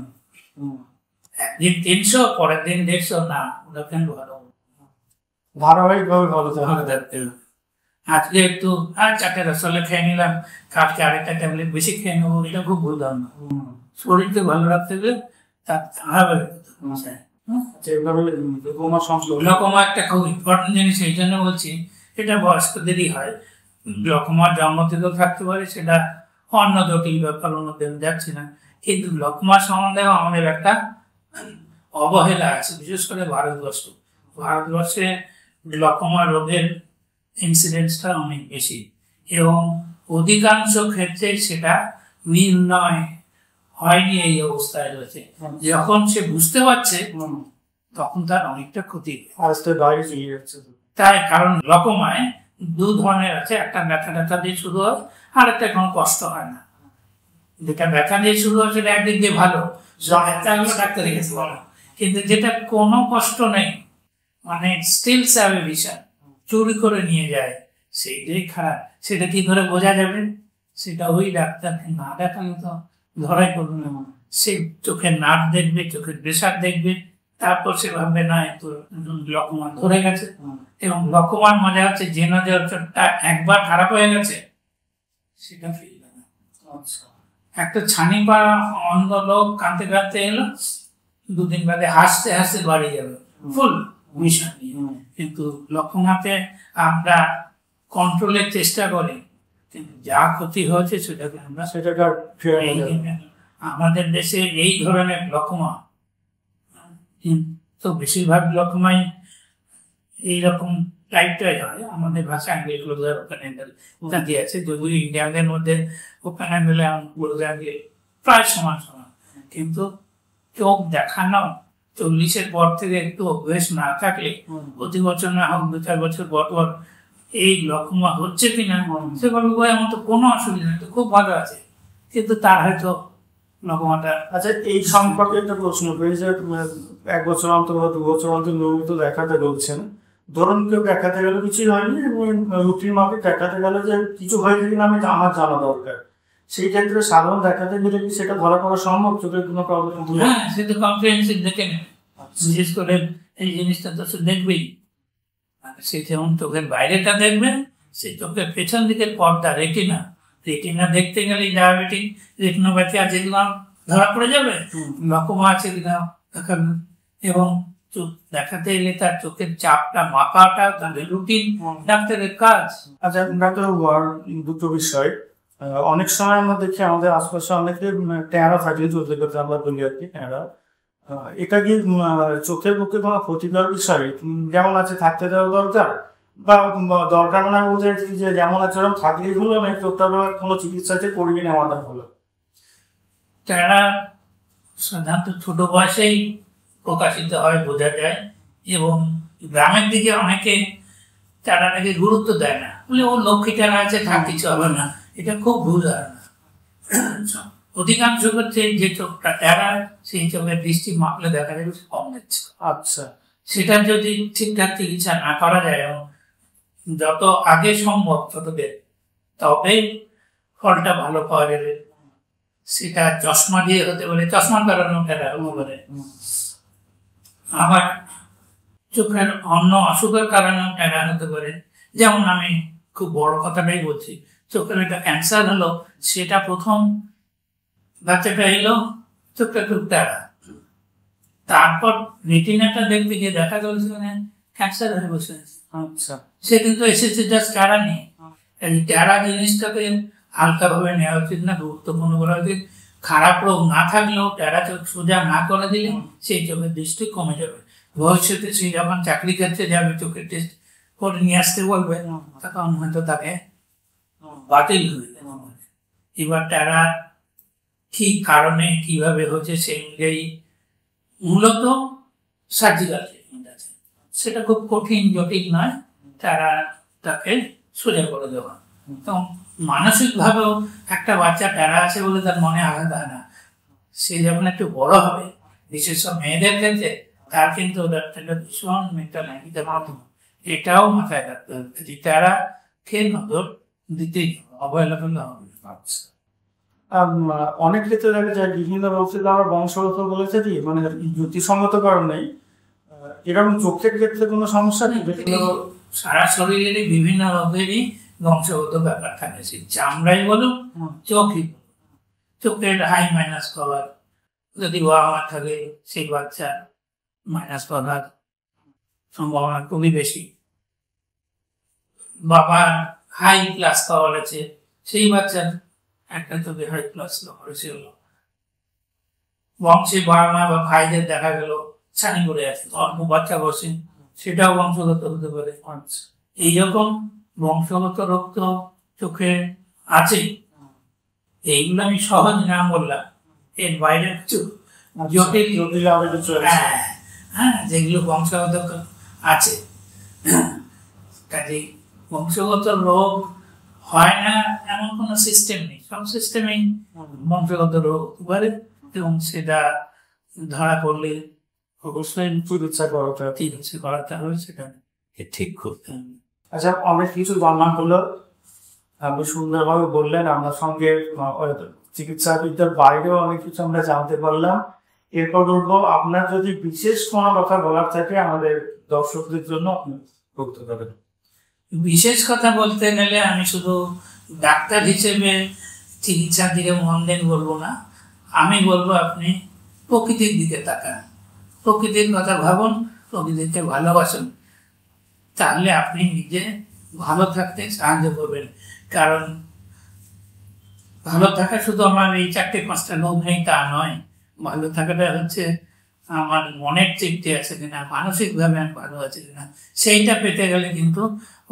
S2: একদিন 300, পরের দিন 150, না ওটা কেন ভালো।
S1: ধারাবাহিকভাবে ভালো থাকে।
S2: ভালো থাকতে হবে। আজকে একটু আর 4টে রসগোল্লা খেয়ে নিলাম, কালকে আরেকটা ট্যাবলেট বেশি খেয়ে নেবো, এটা খুব ভুল ধারণা। শরীরকে ভালো রাখতে গেলে তার ধারাবাহিক
S1: যেভাবে গ্লুকোমা সংক্রমণ,
S2: গ্লুকোমা একটা খুব ইম্পর্টেন্ট জিনিস, এই জন্য বলছি এটা বয়স্কদেরই হয়। গ্লুকোমার জন্ম থেকেও থাকতে পারে, সেটা অন্য জটিল ব্যাপার, অন্যদের যাচ্ছি না, কিন্তু গ্লুকোমা সম্বন্ধেও আমাদের একটা অবহেলা আছে, বিশেষ করে ভারতবর্ষে গ্লুকোমা রোগের ইনসিডেন্সটা অনেক বেশি এবং অধিকাংশ ক্ষেত্রে সেটা নির্ণয় হয়নি, এই অবস্থায় রয়েছে। যখন সে বুঝতে পারছে তখন তার অনেকটা ক্ষতি
S1: আস্তে বাইরে এগিয়ে যাচ্ছে।
S2: তাই কারণ গ্লুকোমায় দু ধরনের আছে, একটা ব্যথা দিয়ে শুরু হয়, আর একটা কোনো কষ্ট হয় না। যেটা ব্যথা দিয়ে শুরু হয় সেটা একদিক দিয়ে ভালো, ডাক্তারের কাছে বলো, কিন্তু যেটা কোনো কষ্ট নেই, মানে স্টিল স্যাভিশন চুরি করে নিয়ে যায়, সেইটাই খারাপ। সেটা কি করে বোঝা যাবে? সেটা ওই ডাক্তারকে না দেখালে তো ধরাই করবে না। সে চোখের নার্ভ দেখবে, চোখের প্রেশার দেখবে, তারপর সে ভাববে না একটু গ্লুকোমা ধরে গেছে। এবং গ্লুকোমার মজা হচ্ছে যে নজরটা একবার খারাপ হয়ে গেছে সেটা ফিরবে না। একটা ছানি পাড়া অন্ধ লোক কাঁদতে কাঁদতে এলো, দুদিন বাদে হাসতে হাসতে বাড়ি যাবে ফুল মিশন নিয়ে। কিন্তু গ্লুকোমাতে আমরা কন্ট্রোলের চেষ্টা করি, কিন্তু যা ক্ষতি হয়েছে সেটাকে আমরা আমাদের দেশে এই ধরনের গ্লুকোমা তো বেশিরভাগ গ্লুকোমাই এইরকম টাইপটাই হয়। আমাদের ভাষায় ক্লোজার ওপেন অ্যাঙ্গেল আছে, যেগুলি ইন্ডিয়ানদের মধ্যে ওপেন অ্যাঙ্গেলে ক্লোজার অ্যাঙ্গেল প্রায় সমান, কিন্তু চোখ দেখানো 40-এর পর থেকে একটু অভ্যেস না থাকলে, প্রতি বছর না হোক 2-4 বছর পর এই গ্লুকোমা হচ্ছে কিনা সে বলবো এমন তো কোনো অসুবিধা নেই, তো খুব ভালো আছে, কিন্তু তার হয়তো গ্লুকোমাটা।
S1: আচ্ছা, এই সম্পর্কে একটা প্রশ্ন করি যে 1 বছর অন্তর বা 2 বছর অন্তর নিয়মিত দেখাতে বলছেন, ধরুন কেউ দেখাতে গেলে কিছুই হয়নি এবং রুটিন মাফিক দেখাতে গেলে যে কিছু হয়েছে কিনা আমার জানা দরকার, সেই ক্ষেত্রে সাধারণ দেখাতে গেলে কি সেটা ধরা পড়া সম্ভব? চোখের কোনো প্রবলেম?
S2: হ্যাঁ, সেটা কম্প্রিহেনসিভ দেখে নেবে। বিশেষ করে এই জিনিসটা তো দেখবেই, সে যেমন চোখের বাইরেটা দেখবেন, সেই চোখের পেছন দিকের পর্দা রেটিনা দেখতে গেলে ডায়াবেটিক রেটিনোপ্যাথি আছে কিনা ধরা পড়ে যাবে, গ্লুকোমা আছে কিনা দেখাবেন। এবং চোখ দেখাতে এলে তার চোখের চাপটা মাপাটা তাদের রুটিন ডাক্তারের কাজ।
S1: আচ্ছা ডাক্তার, দুটো বিষয়, অনেক সময় আমরা দেখি আমাদের আশপাশে অনেকে ট্যাঁড়া থাকে, চলতে করতে আমরা বলি আর কি ট্যাঁড়া, এটা কি চোখের পক্ষে কোনো ক্ষতিকর বিষয়? যেমন আছে থাকতে দেওয়া দরকার, বা দরকার মানে বলতে যে যেমন আছে ওরকম থাকলেই হলো, আমি চোখটা কোনো চিকিৎসাতে করিয়ে নেওয়াটা হলো।
S2: ট্যাঁড়া সাধারণত ছোট বয়সেই প্রকাশিত হয়, বোঝা যায়, এবং গ্রামের দিকে অনেকে ট্যাঁড়াটাকে গুরুত্ব দেয় না, বলে ও লক্ষ্মী ট্যাঁড়া আছে, থাক কিছু হবে না। এটা খুব ভুল ধারণা। অধিকাংশ ক্ষেত্রে যে চোখটা ট্যাঁড়া, সেই চোখের দৃষ্টি মাপলে দেখা যাবে কম যাচ্ছে।
S1: আচ্ছা,
S2: সেটা যদি ঠিকঠাক চিকিৎসা না করা যায় এবং যত আগে সম্ভব ততদের, তবে ফলটা ভালো পাওয়া যাবে। সেটা চশমা দিয়ে হতে পারে, চশমার কারণে ট্যাঁড়া হতে পারে, আবার চোখের অন্য অসুখের কারণে ট্যাঁড়া হতে পারে। যেমন আমি খুব বড় কথাটাই বলছি, চোখের একটা ক্যান্সার হলো, সেটা প্রথম বাচ্চাটা এলো চোখটা খুব ট্যাঁড়া, তারপর রেটিনাটা দেখতে গিয়ে দেখা গেল সেখানে ক্যান্সার হয়ে বসে আছে।
S1: আচ্ছা,
S2: সে কিন্তু এসেছে জাস্ট ট্যাঁড়া নিয়ে। এই ট্যাঁড়া জিনিসটাকে হালকাভাবে নেওয়া উচিত না, গুরুত্বপূর্ণ করা উচিত। খারাপ রোগ না থাকলেও ট্যাঁড়া চোখ সোজা না করে দিলে সেই চোখের দৃষ্টি কমে যাবে। ভবিষ্যতে সে যখন চাকরি ক্ষেত্রে যাবে, চোখের টেস্ট করে নিয়ে আসতে বলবে, তখন হয়তো তাকে বাতিল হয়ে যাবে। এবার ট্যাঁড়া কি কারণে কিভাবে হচ্ছে সেই অনুযায়ী মূলত সার্জিক্যাল ট্রিটমেন্ট আছে, সেটা খুব কঠিন জটিল নয়, তারা তাকে সোজা করে দেওয়া। তো মানসিকভাবেও একটা বাচ্চা ট্যাঁড়া আছে বলে তার মনে আঘাত হয় না, সে যখন একটু বড় হবে, বিশেষ সব মেয়েদের ক্ষেত্রে, তার কিন্তু ওদের একটা ভীষণ মেন্টাল হ্যাঙ্গিতে মাধ্যম, এটাও মাথায় রাখতে হবে। ট্যাঁড়া খেয়ে নজর দিতেই অবহেলা করলে হবে।
S1: আচ্ছা, অনেক ক্ষেত্রে দেখা যায় বিভিন্ন রোগের আমার বংশগত বলেছে কি, মানে যুক্তিসঙ্গত কারণ নেই, এরকম চোখের ক্ষেত্রে কোনো সমস্যা নেই?
S2: সারা শরীরেরই বিভিন্ন রোগেরই বংশগত ব্যাপার থাকে, সে চামড়াই বলুন চোখই, চোখের হাই মাইনাস পাওয়ার যদি বাবা মা থাকে সেই বাচ্চার মাইনাস পাওয়ার সম্ভাবনা খুবই বেশি। বাবার হাই ক্লাস পাওয়ার আছে, সেই বাচ্চার একটা চোখে হাই ক্লাস হয়েছিল। বংশে বাবা মা বা ভাইদের দেখা গেল ছানি করে আছে, অল্প বাচ্চা বসে, সেটাও বংশগত হতে পারে। এইরকম বংশগত রোগ তো চোখে আছে। এইগুলো আমি সহজ নাম বললাম, এর বাইরে কিছু জটিল হ্যাঁ যেগুলো বংশগত আছে। কাজে বংশগত রোগ হয় না এমন কোনো সিস্টেম নেই, সব সিস্টেমেই বংশগত রোগ পারে, এবং সেটা ধরা পড়লে অবশ্যই চিকিৎসা করাতে হবে, সেটা ঠিক করতে হবে।
S1: আচ্ছা, অনেক কিছু জানা হলো, আপনি সুন্দরভাবে বললেন, আপনার সঙ্গে চিকিৎসাবিদ্যার বাইরেও অনেক কিছু আমরা জানতে পারলাম। এরপর বলবো, আপনার যদি বিশেষ কোনো কথা বলার থাকে আমাদের দর্শকদের জন্য আপনি বলতে পারেন।
S2: বিশেষ কথা বলতে গেলে আমি শুধু ডাক্তার হিসেবে চিকিৎসার দিকে মন দেন বলবো না, আমি বলবো আপনি প্রকৃতির দিকে তাকান, প্রকৃতির কথা ভাবুন, প্রকৃতিকে ভালোবাসুন, তাহলে আপনি নিজে ভালো থাকতে সাহায্য করবেন। কারণ ভালো থাকা শুধু আমার এই 4-5টা রোগ নেই তা নয়, ভালো থাকাটা হচ্ছে আমার মনের তৃপ্তি আছে কিনা, মানসিকভাবে আমি ভালো আছি কিনা, সেইটা পেতে গেলে কিন্তু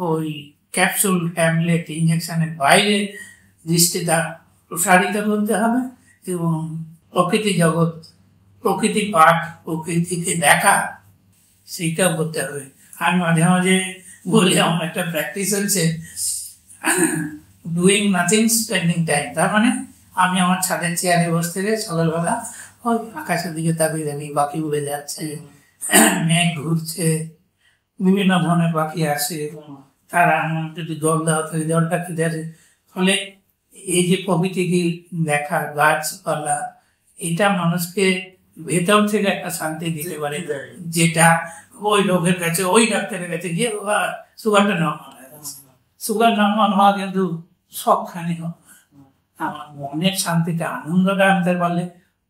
S2: ওই ক্যাপসুল ট্যাবলেট ইঞ্জেকশনের বাইরে দৃষ্টিটা প্রসারিত করতে হবে, এবং প্রকৃতি জগৎ, প্রকৃতি পাঠ, প্রকৃতিকে দেখা, সেইটাও করতে হবে। আমি মাঝে মাঝে বলি, আমার একটা প্র্যাকটিস হচ্ছে ডুইং নাথিং স্পেন্ডিং টাইম। তার মানে আমি আমার ছাদের চেয়ারে বসে থেকে সকালবেলা ওই আকাশের দিকে তাকিয়ে দেখি, পাখি উড়ে যাচ্ছে, মেঘ ঘুরছে, বিভিন্ন ধরনের পাখি আসে, তারা আমার যদি জল দেওয়া থাকে জলটা খেতে আসে। ফলে এই যে প্রকৃতিকে দেখা, গাছপালা, এটা মানুষকে ভেতর থেকে একটা শান্তি দিতে পারে, যেটা ওই লোকের কাছে, ওই ডাক্তারের কাছে গিয়ে সুগারটা নর্মাল হয়ে গেছে। সুগার নর্মাল হওয়া কিন্তু সবখানে আমার মনের শান্তিটা, আনন্দটা আনতে পারলে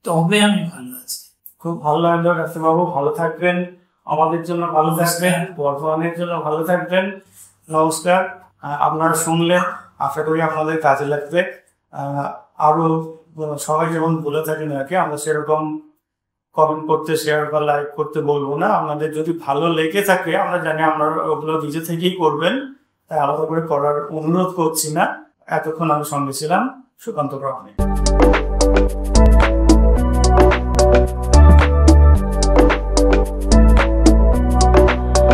S2: তবে আমি ভালো আছি।
S1: খুব ভালো লাগলো ডাক্তারবাবু, ভালো থাকবেন, আমাদের জন্য ভালো থাকবেন, বর্ধমানের জন্য ভালো থাকবেন। নমস্কার। আপনারা শুনলেন, আশা করি আপনাদের কাজে লাগবে। আরো সবাই যেমন বলে থাকেন আর কি, আমরা সেরকম কমেন্ট করতে, শেয়ার বা লাইক করতে বলবো না। আপনাদের যদি ভালো লেগে থাকে, আমরা জানি আপনারা ওগুলো নিজে থেকেই করবেন, তাই আলাদা করে করার অনুরোধ করছি না। এতক্ষণ আমি সঙ্গে ছিলাম সুকান্ত প্রামাণিক।